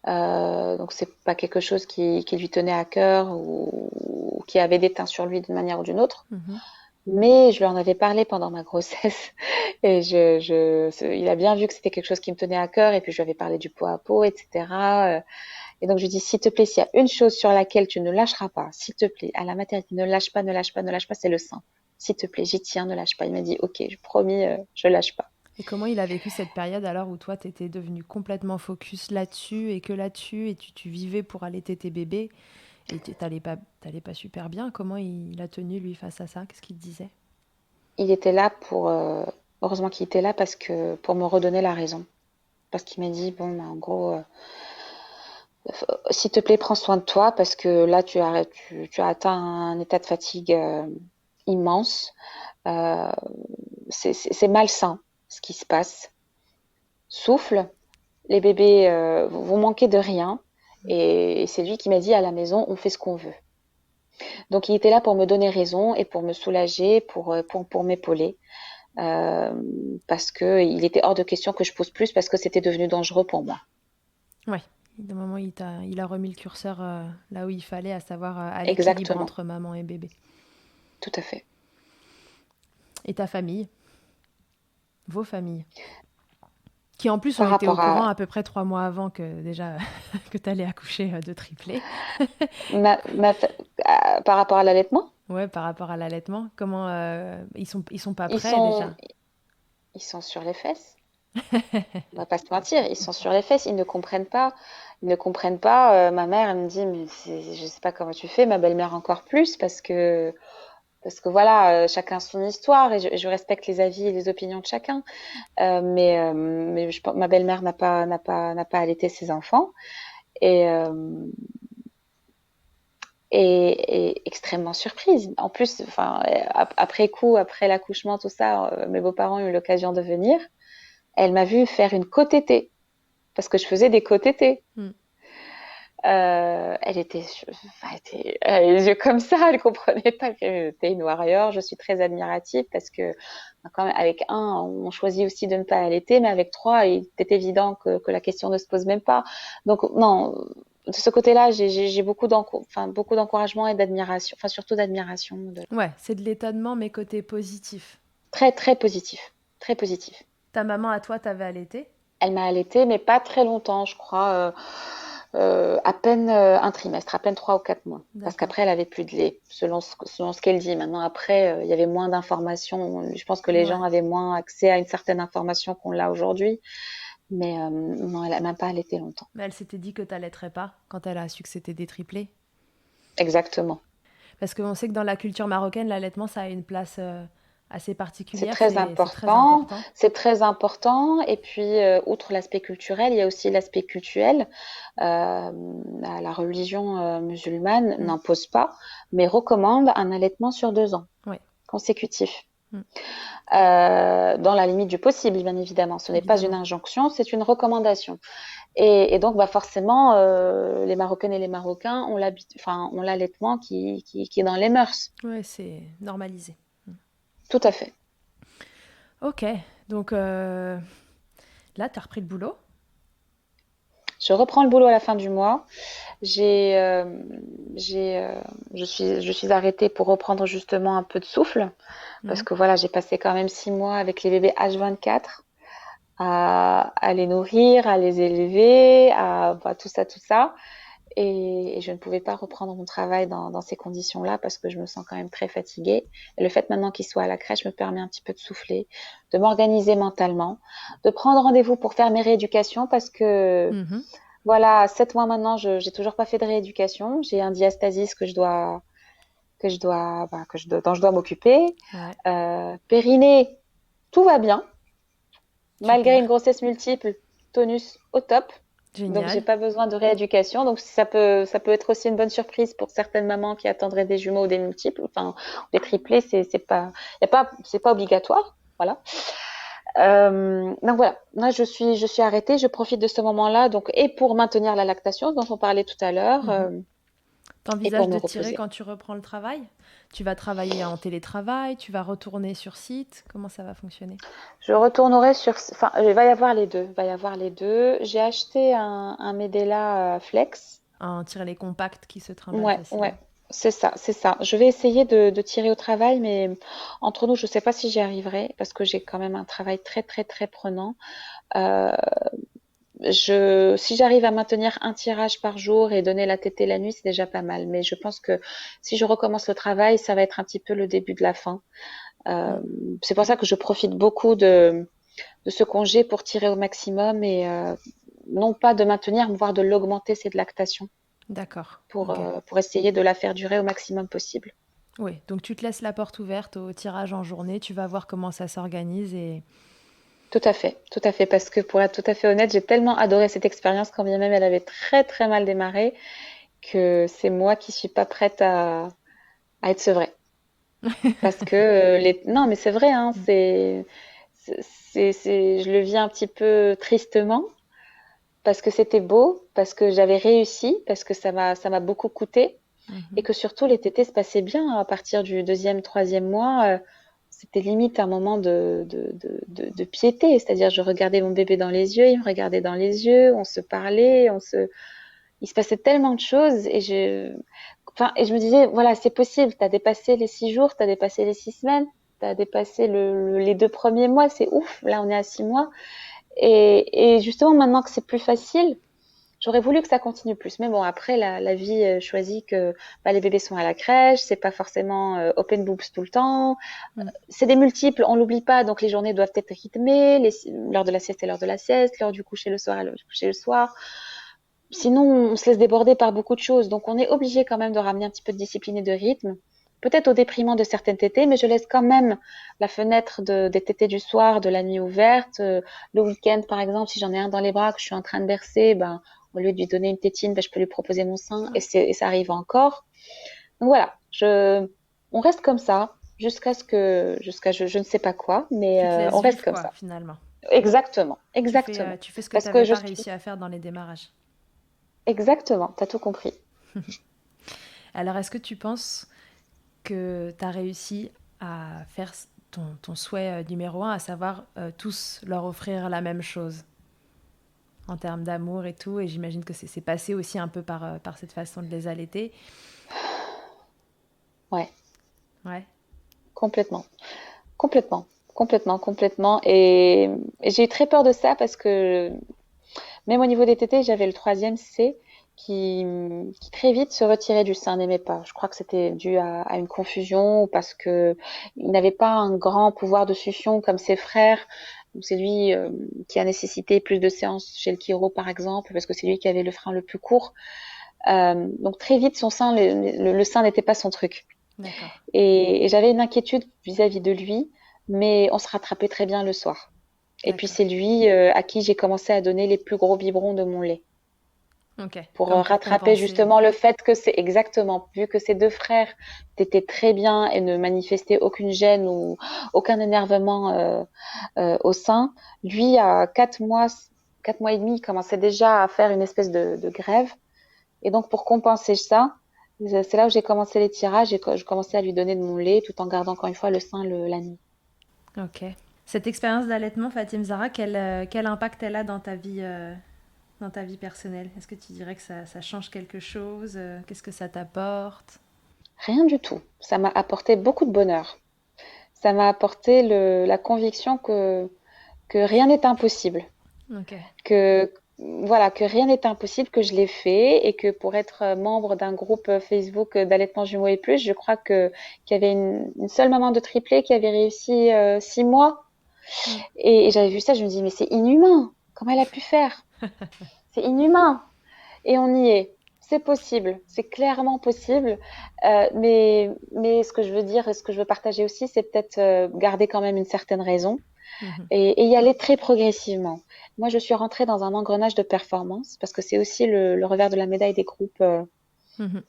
Donc c'est pas quelque chose qui lui tenait à cœur ou qui avait déteint sur lui d'une manière ou d'une autre. Mhm. Mais je lui en avais parlé pendant ma grossesse et il a bien vu que c'était quelque chose qui me tenait à cœur et puis je lui avais parlé du pot à pot, etc. Et donc je lui dis, s'il te plaît, s'il y a une chose sur laquelle tu ne lâcheras pas, s'il te plaît, à la maternité, ne lâche pas, ne lâche pas, ne lâche pas, c'est le sein. S'il te plaît, j'y tiens, ne lâche pas. Il m'a dit, ok, je promis, je lâche pas. Et comment il a vécu cette période alors où toi t'étais devenu complètement focus là-dessus et que là-dessus et tu vivais pour allaiter tes bébés et t'allais pas super bien? Comment il a tenu lui face à ça? Qu'est-ce qu'il te disait? Il était là heureusement qu'il était là parce que pour me redonner la raison. Parce qu'il m'a dit, bon, bah, en gros, s'il te plaît, prends soin de toi parce que là, tu as atteint un état de fatigue immense. Euh, c'est malsain ce qui se passe. Souffle, les bébés vont manquer de rien. Et c'est lui qui m'a dit, à la maison, on fait ce qu'on veut. Donc, il était là pour me donner raison et pour me soulager, pour m'épauler. Euh, Parce que il était hors de question que je pose plus parce que c'était devenu dangereux pour moi. Ouais. D'un moment, il a remis le curseur là où il fallait, à savoir à l'équilibre Exactement, entre maman et bébé. tout à fait. Et ta famille, vos familles, qui en plus ont Par été au rapport courant à à peu près 3 mois avant que déjà que t'allais accoucher de triplé. ma, ma fa- par rapport à l'allaitement, Ouais, par rapport à l'allaitement, comment ils sont pas ils prêts sont déjà. ils sont sur les fesses. On va pas se mentir, ils sont sur les fesses, ils ne comprennent pas. Ils ne comprennent pas. Ma mère, elle me dit, mais je sais pas comment tu fais, ma belle-mère encore plus, parce que voilà, chacun son histoire et je respecte les avis et les opinions de chacun. Mais ma belle-mère n'a pas allaité ses enfants et, euh, et extrêmement surprise. En plus, enfin, après coup, après l'accouchement, tout ça, mes beaux-parents ont eu l'occasion de venir. Elle m'a vu faire une co-tétée parce que je faisais des co-tétés. Hmm. Elle avait les yeux comme ça, elle comprenait pas que t'es une warrior. Je suis très admirative parce que quand même, avec un, on choisit aussi de ne pas allaiter, mais avec trois, il était évident que la question ne se pose même pas. Donc non, de ce côté-là, j'ai beaucoup d'encouragement et d'admiration, enfin surtout d'admiration, Ouais, c'est de l'étonnement, mais côté positif. très très positif, très positif. Ta maman à toi, t'avais allaité? Elle m'a allaité, mais pas très longtemps, je crois. À peine un trimestre, à peine 3 ou 4 mois. Parce D'accord. qu'après, elle avait plus de lait, selon ce qu'elle dit. Maintenant, après, il y avait moins d'informations. Je pense que les gens Ouais. avaient moins accès à une certaine information qu'on l'a aujourd'hui. Mais non, elle n'a même pas allaité longtemps. Mais elle s'était dit que t'allaiterais pas quand elle a su que c'était des triplés. Exactement. Parce qu'on sait que dans la culture marocaine, l'allaitement, ça a une place assez C'est particulière, très c'est très important. important. C'est très important. Et puis, outre l'aspect culturel, il y a aussi l'aspect cultuel. La religion musulmane Mm. n'impose pas, mais recommande un allaitement sur 2 ans Ouais, consécutif. mm. Dans la limite du possible, bien évidemment. Ce n'est pas une Évidemment. injonction, c'est une recommandation. Et donc, bah forcément, les Marocaines et les Marocains ont l'allaitement qui est dans les mœurs. Ouais, c'est normalisé. Mm. Tout à fait. Ok, donc là, t'as repris le boulot. Je reprends le boulot à la fin du mois. J'ai, euh, je suis arrêtée pour reprendre justement un peu de souffle parce Mhm. que voilà, j'ai passé quand même 6 mois avec les bébés H24 à les nourrir, à les élever, tout ça, tout ça. Et je ne pouvais pas reprendre mon travail dans ces conditions-là parce que je me sens quand même très fatiguée. Et le fait maintenant qu'il soit à la crèche me permet un petit peu de souffler, de m'organiser mentalement, de prendre rendez-vous pour faire mes rééducations parce que Mhm. Voilà, 7 mois maintenant, j'ai toujours pas fait de rééducation. J'ai un diastasis dont je dois m'occuper. Ouais, Périnée, tout va bien. Malgré super, une grossesse multiple, tonus au top. Donc, j'ai génial. pas besoin de rééducation. Donc, ça peut être aussi une bonne surprise pour certaines mamans qui attendraient des jumeaux ou des multiples, enfin, des triplés. C'est pas obligatoire. Voilà. Donc voilà. Là, je suis arrêtée. Je profite de ce moment-là. Donc, et pour maintenir la lactation dont on parlait tout à l'heure, Mhm. et pour T'envisages me de tirer reposer. quand tu reprends le travail? Tu vas travailler en télétravail, tu vas retourner sur site, comment ça va fonctionner? Je retournerai enfin, il va y avoir les deux. Il va y avoir les deux. J'ai acheté un Medela Flex. Un tirer compacts qui se trimballe Ouais, ouais, facilement. c'est ça, c'est ça. Je vais essayer de tirer au travail, mais entre nous, je sais pas si j'y arriverai parce que j'ai quand même un travail très, très, très prenant. Euh, si j'arrive à maintenir un tirage par jour et donner la tétée la nuit, c'est déjà pas mal. Mais je pense que si je recommence le travail, ça va être un petit peu le début de la fin. Euh, Mm. c'est pour ça que je profite beaucoup de ce congé pour tirer au maximum et non pas de maintenir, voire de l'augmenter cette lactation D'accord, ok. pour essayer de la faire durer au maximum possible. Oui, donc tu te laisses la porte ouverte au tirage en journée, tu vas voir comment ça s'organise et... Tout à fait, parce que pour être tout à fait honnête, j'ai tellement adoré cette expérience quand bien même elle avait très très mal démarré que c'est moi qui suis pas prête à être sevrée. Parce que non, mais c'est vrai, hein, je le vis un petit peu tristement parce que c'était beau, parce que j'avais réussi, parce que ça m'a beaucoup coûté et Mhm. que surtout les tétés se passaient bien à partir du deuxième, troisième mois. C'était limite un moment de piété, c'est-à-dire je regardais mon bébé dans les yeux, il me regardait dans les yeux, on se parlait, il se passait tellement de choses et je me disais, voilà, c'est possible, tu as dépassé les 6 jours, tu as dépassé les 6 semaines, tu as dépassé les 2 premiers mois, c'est ouf, là on est à 6 mois. Et justement, maintenant que c'est plus facile, j'aurais voulu que ça continue plus. Mais bon, après, la vie choisit que bah, les bébés sont à la crèche, c'est pas forcément open boobs tout le temps. Mm. C'est des multiples, on l'oublie pas, donc les journées doivent être rythmées, l'heure de la sieste est l'heure de la sieste, l'heure du coucher le soir est l'heure du coucher le soir. Sinon, on se laisse déborder par beaucoup de choses. Donc, on est obligé quand même de ramener un petit peu de discipline et de rythme. Peut-être au déprimant de certaines tétées, mais je laisse quand même la fenêtre des tétées du soir, de la nuit ouverte. Le week-end, par exemple, si j'en ai un dans les bras que je suis en train de bercer, ben, au lieu de lui donner une tétine, ben, je peux lui proposer mon sein et ça arrive encore. Donc voilà, on reste comme ça jusqu'à je ne sais pas quoi, mais Tu te laisses on reste vivre, comme quoi, ça. finalement. Exactement, exactement. Tu fais ce que tu Parce que n'avais je pas suis réussi à faire dans les démarrages. exactement, t'as tout compris. Alors, est-ce que tu penses que tu as réussi à faire ton souhait numéro un, à savoir tous leur offrir la même chose en termes d'amour et tout? Et j'imagine que c'est passé aussi un peu par cette façon de les allaiter. Ouais, Ouais. complètement, complètement, complètement, complètement. Et j'ai eu très peur de ça parce que même au niveau des tétés, j'avais le troisième C qui très vite se retirait du sein, n'aimait pas. Je crois que c'était dû à une confusion ou parce que il n'avait pas un grand pouvoir de succion comme ses frères. Donc c'est lui qui a nécessité plus de séances chez le chiro par exemple parce que c'est lui qui avait le frein le plus court. Donc très vite son sein, le sein n'était pas son truc. D'accord. Et j'avais une inquiétude vis-à-vis de lui, mais on se rattrapait très bien le soir. Et puis D'accord. c'est lui à qui j'ai commencé à donner les plus gros biberons de mon lait Ok. pour Comme pour rattraper compenser. justement le fait que c'est exactement, vu que ses deux frères étaient très bien et ne manifestaient aucune gêne ou aucun énervement au sein, lui à 4 mois, 4 mois et demi, il commençait déjà à faire une espèce de grève. Et donc pour compenser ça, c'est là où j'ai commencé les tirages et que je commençais à lui donner de mon lait tout en gardant encore une fois le sein la nuit. Ok. Cette expérience d'allaitement, Fatim Zahra, quel impact elle a dans ta vie personnelle? Est-ce que tu dirais que ça change quelque chose? Qu'est-ce que ça t'apporte? Rien du tout. Ça m'a apporté beaucoup de bonheur. Ça m'a apporté la conviction que rien n'est impossible. Ok. Que voilà, que rien n'est impossible, que je l'ai fait et que pour être membre d'un groupe Facebook d'allaitement jumeaux et plus, je crois que qu'il y avait une seule maman de triplé qui avait réussi 6 mois Mm. et j'avais vu ça, je me dis mais c'est inhumain, comment elle a pu faire? C'est inhumain. et on y est. C'est possible, c'est clairement possible. Mais ce que je veux dire et ce que je veux partager aussi, c'est peut-être garder quand même une certaine raison Mhm. et y aller très progressivement. Moi, je suis rentrée dans un engrenage de performance parce que c'est aussi le revers de la médaille des groupes Mhm.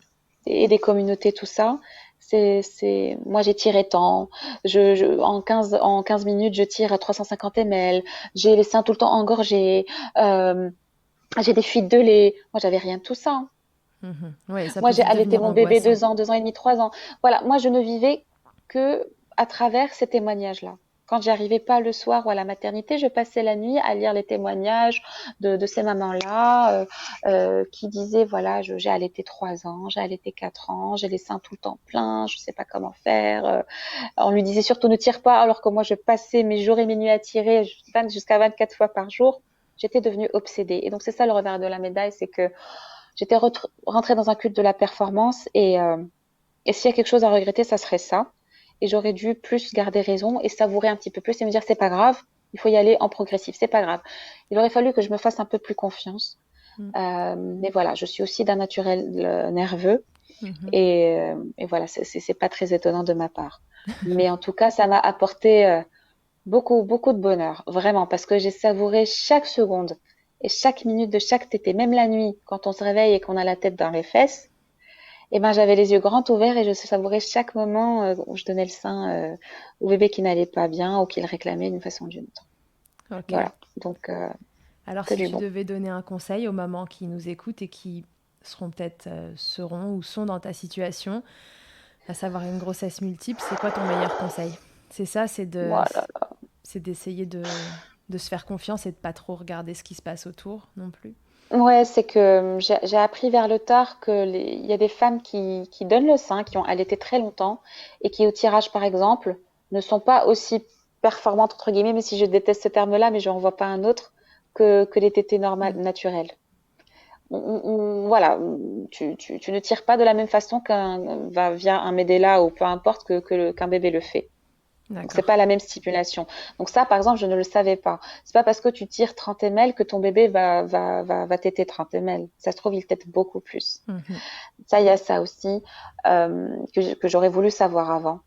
et des communautés, tout ça. Moi, j'ai tiré tant. En 15 minutes, je tire à 350 ml. J'ai les seins tout le temps engorgés. Euh, j'ai des fuites de lait. Moi, j'avais rien de tout ça, hein. Mhm. Ouais, ça Moi, peut j'ai vite allaité devenir mon bébé angoissant. 2 ans et demi, 3 ans. Voilà, moi, je ne vivais que à travers ces témoignages-là. Quand j'arrivais pas le soir ou à la maternité, je passais la nuit à lire les témoignages de ces mamans-là qui disaient, voilà, j'ai allaité 3 ans, j'ai allaité 4 ans, j'ai les seins tout le temps pleins, je sais pas comment faire. On lui disait surtout ne tire pas, alors que moi, je passais mes jours et mes nuits à tirer jusqu'à 24 fois par jour. J'étais devenue obsédée. Et donc, c'est ça le revers de la médaille, c'est que j'étais rentrée dans un culte de la performance et s'il y a quelque chose à regretter, ça serait ça. Et j'aurais dû plus garder raison et savourer un petit peu plus et me dire c'est pas grave, il faut y aller en progressif, c'est pas grave. Il aurait fallu que je me fasse un peu plus confiance. Mhm. Mais voilà, je suis aussi d'un naturel nerveux Mhm. et voilà, c'est pas très étonnant de ma part. Mais en tout cas, ça m'a apporté beaucoup, beaucoup de bonheur, vraiment, parce que j'ai savouré chaque seconde et chaque minute de chaque tétée, même la nuit, quand on se réveille et qu'on a la tête dans les fesses. Eh ben, j'avais les yeux grands ouverts et je savourais chaque moment où je donnais le sein au bébé qui n'allait pas bien ou qui le réclamait d'une façon ou d'une autre. Ok. Voilà, donc Alors, que si du tu bon. devais donner un conseil aux mamans qui nous écoutent et qui seront peut-être, seront ou sont dans ta situation, à savoir une grossesse multiple, c'est quoi ton meilleur conseil? C'est ça, Voilà. c'est d'essayer de se faire confiance et de pas trop regarder ce qui se passe autour non plus. Ouais, c'est que j'ai appris vers le tard que il y a des femmes qui donnent le sein, qui ont allaité très longtemps et qui, au tirage par exemple, ne sont pas aussi performantes entre guillemets, mais si je déteste ce terme-là, mais je n'en vois pas un autre que les tétées normales, Mm. naturelles. Voilà, tu ne tires pas de la même façon via un Medela ou peu importe qu'un bébé le fait. Donc c'est D'accord. pas la même stipulation. Donc ça, par exemple, je ne le savais pas. C'est pas parce que tu tires 30 ml que ton bébé va téter 30 ml. Ça se trouve, il tète beaucoup plus. Mhm. Ça, il y a ça aussi que j'aurais voulu savoir avant,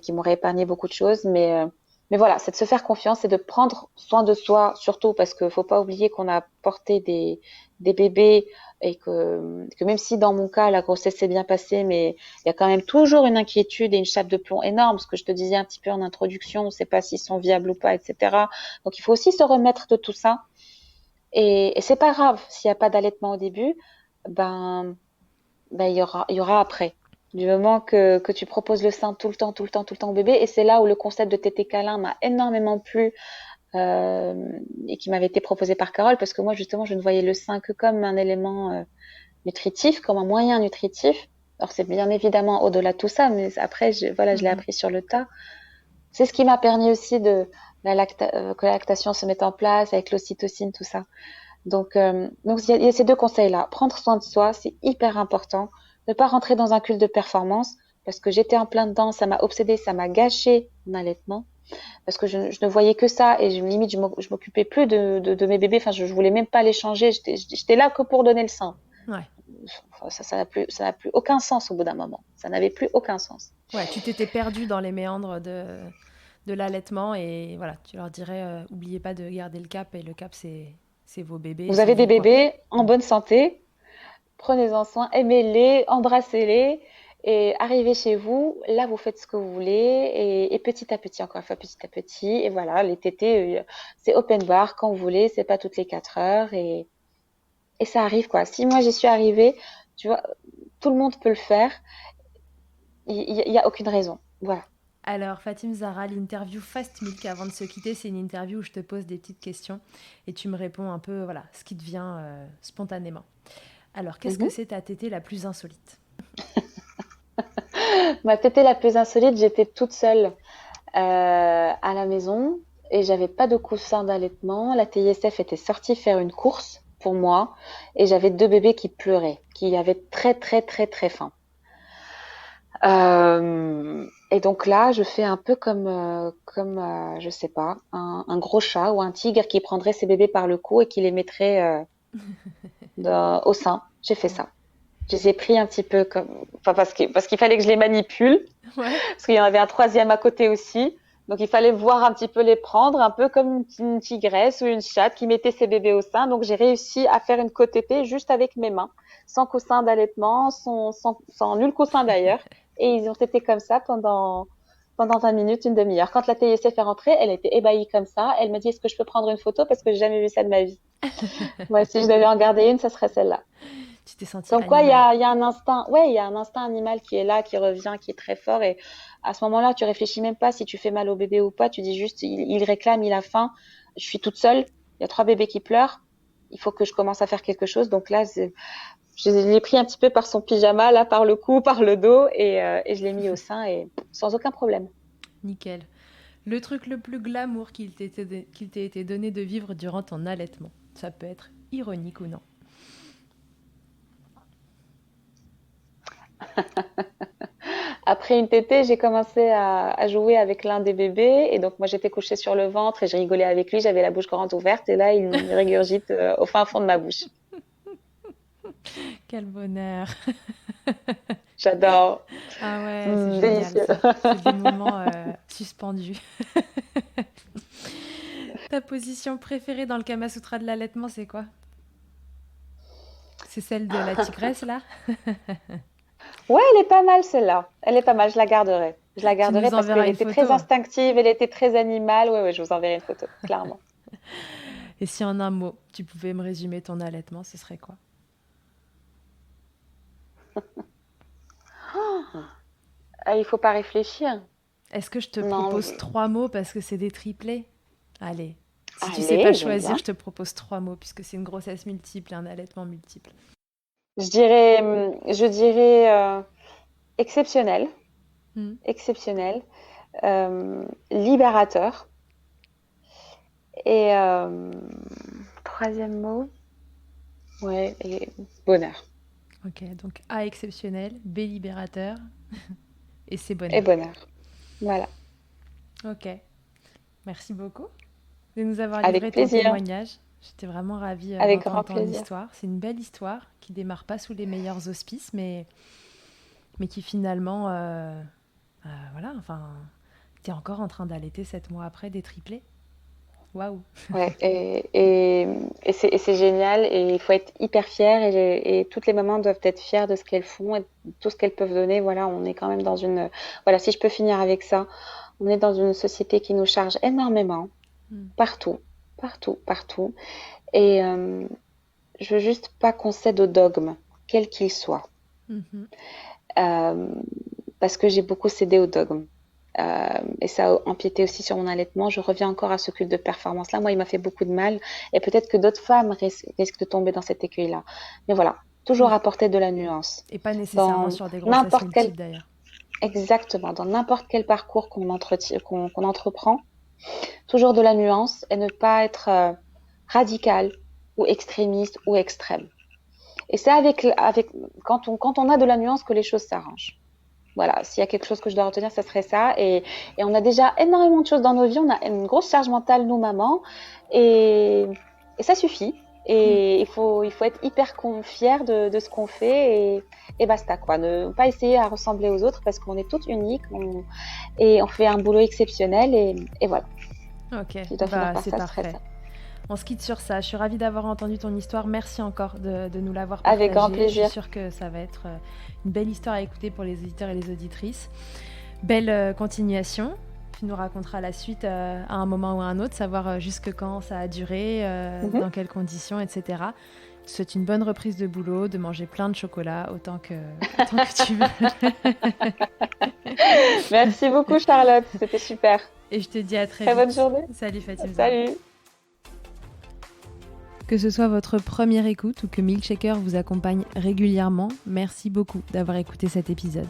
qui m'aurait épargné beaucoup de choses. Mais voilà, c'est de se faire confiance et de prendre soin de soi, surtout parce qu'il faut pas oublier qu'on a porté des bébés et que même si dans mon cas, la grossesse s'est bien passée, mais il y a quand même toujours une inquiétude et une chape de plomb énorme, ce que je te disais un petit peu en introduction, on ne sait pas s'ils sont viables ou pas, etc. Donc il faut aussi se remettre de tout ça. Et c'est pas grave s'il n'y a pas d'allaitement au début, ben il y aura après. Du moment que tu proposes le sein tout le temps, tout le temps, tout le temps au bébé, et c'est là où le concept de tété câlin m'a énormément plu et qui m'avait été proposé par Carole, parce que moi justement je ne voyais le sein que comme un élément nutritif, comme un moyen nutritif. Alors c'est bien évidemment au-delà de tout ça, mais après voilà, je l'ai Mhm. appris sur le tas. C'est ce qui m'a permis aussi que la lactation se mette en place avec l'ocytocine, tout ça. Donc il y a ces deux conseils-là. Prendre soin de soi, c'est hyper important. Ne pas rentrer dans un culte de performance, parce que j'étais en plein dedans, ça m'a obsédée, ça m'a gâché mon allaitement, parce que je ne voyais que ça, et limite, je m'occupais plus de mes bébés, enfin, je voulais même pas les changer, j'étais là que pour donner le sein. Ouais. Enfin, ça n'a plus aucun sens au bout d'un moment. Ça n'avait plus aucun sens. Ouais, tu t'étais perdue dans les méandres de l'allaitement et voilà, tu leur dirais, oubliez pas de garder le cap et le cap, c'est vos bébés et Vous c'est avez des vous, quoi. bébés en Mm. bonne santé, prenez-en soin, aimez-les, embrassez-les et arrivez chez vous. Là, vous faites ce que vous voulez et petit à petit, encore une fois, petit à petit. Et voilà, les tétés, c'est open bar quand vous voulez, c'est pas toutes les 4 heures et ça arrive quoi. Si moi j'y suis arrivée, tu vois, tout le monde peut le faire. Il y a aucune raison. Voilà. Alors, Fatim Zahra, l'interview Fast Milk avant de se quitter, c'est une interview où je te pose des petites questions et tu me réponds un peu, voilà, ce qui te vient spontanément. Alors, qu'est-ce que Mhm. c'est ta tétée la plus insolite? Ma tétée la plus insolite, j'étais toute seule à la maison et j'avais pas de coussin d'allaitement. La TISF était sortie faire une course pour moi et j'avais 2 bébés qui pleuraient, qui avaient très très très très faim. Et donc là, je fais un peu comme je sais pas, un gros chat ou un tigre qui prendrait ses bébés par le cou et qui les mettrait. au sein. J'ai fait ça. Je les ai pris un petit peu parce qu'il fallait que je les manipule. Ouais. Parce qu'il y en avait un troisième à côté aussi. Donc, il fallait voir un petit peu les prendre, un peu comme une tigresse ou une chatte qui mettait ses bébés au sein. Donc, j'ai réussi à faire une côte épée juste avec mes mains, sans coussin d'allaitement, sans nul coussin d'ailleurs. Et ils ont été comme ça pendant 20 minutes, une demi-heure. Quand la TSF est rentrée, elle était ébahie comme ça. Elle m'a dit, est-ce que je peux prendre une photo parce que j'ai jamais vu ça de ma vie. Moi, si je devais en garder une, ça serait celle-là. Tu t'es sentie Comme quoi, animal. il y a un instinct, ouais, il y a un instinct animal qui est là, qui revient, qui est très fort. Et à ce moment-là, tu réfléchis même pas si tu fais mal au bébé ou pas. Tu dis juste, il réclame, il a faim. Je suis toute seule. Il y a 3 bébés qui pleurent. Il faut que je commence à faire quelque chose. Donc là, je l'ai pris un petit peu par son pyjama, là, par le cou, par le dos, et je l'ai mis au sein et sans aucun problème. Nickel. Le truc le plus glamour qu'il t'ait été donné de vivre durant ton allaitement. Ça peut être ironique ou non. Après une tétée, j'ai commencé à jouer avec l'un des bébés. Et donc, moi, j'étais couchée sur le ventre et je rigolais avec lui. J'avais la bouche grande ouverte. Et là, il me régurgite au fin fond de ma bouche. Quel bonheur. J'adore. Ah ouais, c'est génial Délicieux. ça. C'est des moments suspendus. Ta position préférée dans le Kama Sutra de l'allaitement, c'est quoi? C'est celle de la tigresse là? Ouais, elle est pas mal celle-là. Elle est pas mal. Je la garderai. Je la Tu garderai nous parce enverras qu'elle une était très photo. instinctive. Elle était très animale. Ouais, ouais, je vous enverrai une photo, clairement. Et si en un mot, tu pouvais me résumer ton allaitement, ce serait quoi? Ah, il faut pas réfléchir. Est-ce que je te Non. propose 3 mots parce que c'est des triplés? Allez, si tu sais pas Allez, j'aime choisir, bien. je te propose 3 mots puisque c'est une grossesse multiple et un allaitement multiple. Je dirais exceptionnel, Hmm. exceptionnel, libérateur. Et troisième mot, ouais, et bonheur. Ok, donc A exceptionnel, B libérateur et C Et bonheur. bonheur. Voilà. Ok, merci beaucoup de nous avoir livré Avec ton plaisir. témoignage. J'étais vraiment ravie Avec d'entendre grand ton plaisir. histoire. C'est une belle histoire qui démarre pas sous les meilleurs auspices, mais qui finalement, voilà, enfin, t'es encore en train d'allaiter 7 mois après des triplés. Waouh! Ouais, et c'est génial. Et il faut être hyper fier. Et toutes les mamans doivent être fières de ce qu'elles font et de tout ce qu'elles peuvent donner. Voilà, on est quand même dans une. Voilà, si je peux finir avec ça, on est dans une société qui nous charge énormément, Hmm. partout, partout, partout. Et je veux juste pas qu'on cède au dogme, quel qu'il soit. Mhm. Euh, Parce que j'ai beaucoup cédé au dogme. Et ça a empiété aussi sur mon allaitement. Je reviens encore à ce culte de performance-là. Moi, il m'a fait beaucoup de mal. Et peut-être que d'autres femmes risquent de tomber dans cet écueil-là. Mais voilà, toujours Oui, apporter de la nuance. et pas nécessairement Dans sur des grossesses n'importe quel, multiples d'ailleurs. exactement, dans n'importe quel parcours qu'on entreprend, toujours de la nuance et ne pas être radical ou extrémiste ou extrême. Et c'est quand on a de la nuance que les choses s'arrangent. Voilà, s'il y a quelque chose que je dois retenir, ça serait ça. Et on a déjà énormément de choses dans nos vies. On a une grosse charge mentale, nous, mamans. Et, et ça suffit. Hmm. Et il faut être hyper fier de ce qu'on fait et basta, quoi. Ne pas essayer à ressembler aux autres parce qu'on est toutes uniques et on fait un boulot exceptionnel. Et voilà, Ok, si je dois finir bah par c'est ça, ce serait parfait. ça. On se quitte sur ça. Je suis ravie d'avoir entendu ton histoire. Merci encore de nous l'avoir Avec grand partagée. Je suis plaisir. sûre que ça va être une belle histoire à écouter pour les auditeurs et les auditrices. Belle continuation. Tu nous raconteras la suite à un moment ou à un autre, savoir jusque quand ça a duré, Mhm. dans quelles conditions, etc. Je te souhaite une bonne reprise de boulot, de manger plein de chocolat, autant que tu veux. Merci beaucoup, Charlotte. C'était super. Et je te dis à très Très bonne vite. journée. Salut Fatim Zahra. Salut. Que ce soit votre première écoute ou que Milkshaker vous accompagne régulièrement, merci beaucoup d'avoir écouté cet épisode.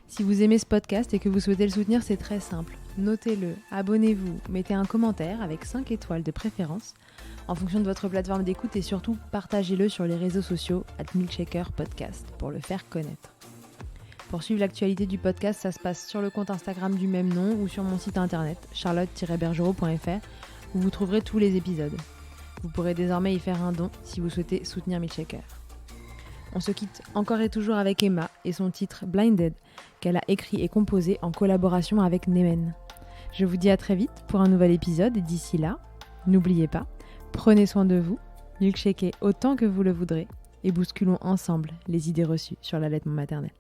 Si vous aimez ce podcast et que vous souhaitez le soutenir, c'est très simple. Notez-le, abonnez-vous, mettez un commentaire avec 5 étoiles de préférence en fonction de votre plateforme d'écoute et surtout partagez-le sur les réseaux sociaux @milkshakerpodcast pour le faire connaître. Pour suivre l'actualité du podcast, ça se passe sur le compte Instagram du même nom ou sur mon site internet charlotte-bergerot.fr où vous trouverez tous les épisodes. Vous pourrez désormais y faire un don si vous souhaitez soutenir Milkshaker. On se quitte encore et toujours avec Emma et son titre Blinded, qu'elle a écrit et composé en collaboration avec Nemen. Je vous dis à très vite pour un nouvel épisode et d'ici là, n'oubliez pas, prenez soin de vous, milkshakez autant que vous le voudrez et bousculons ensemble les idées reçues sur l'allaitement maternel.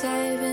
I've been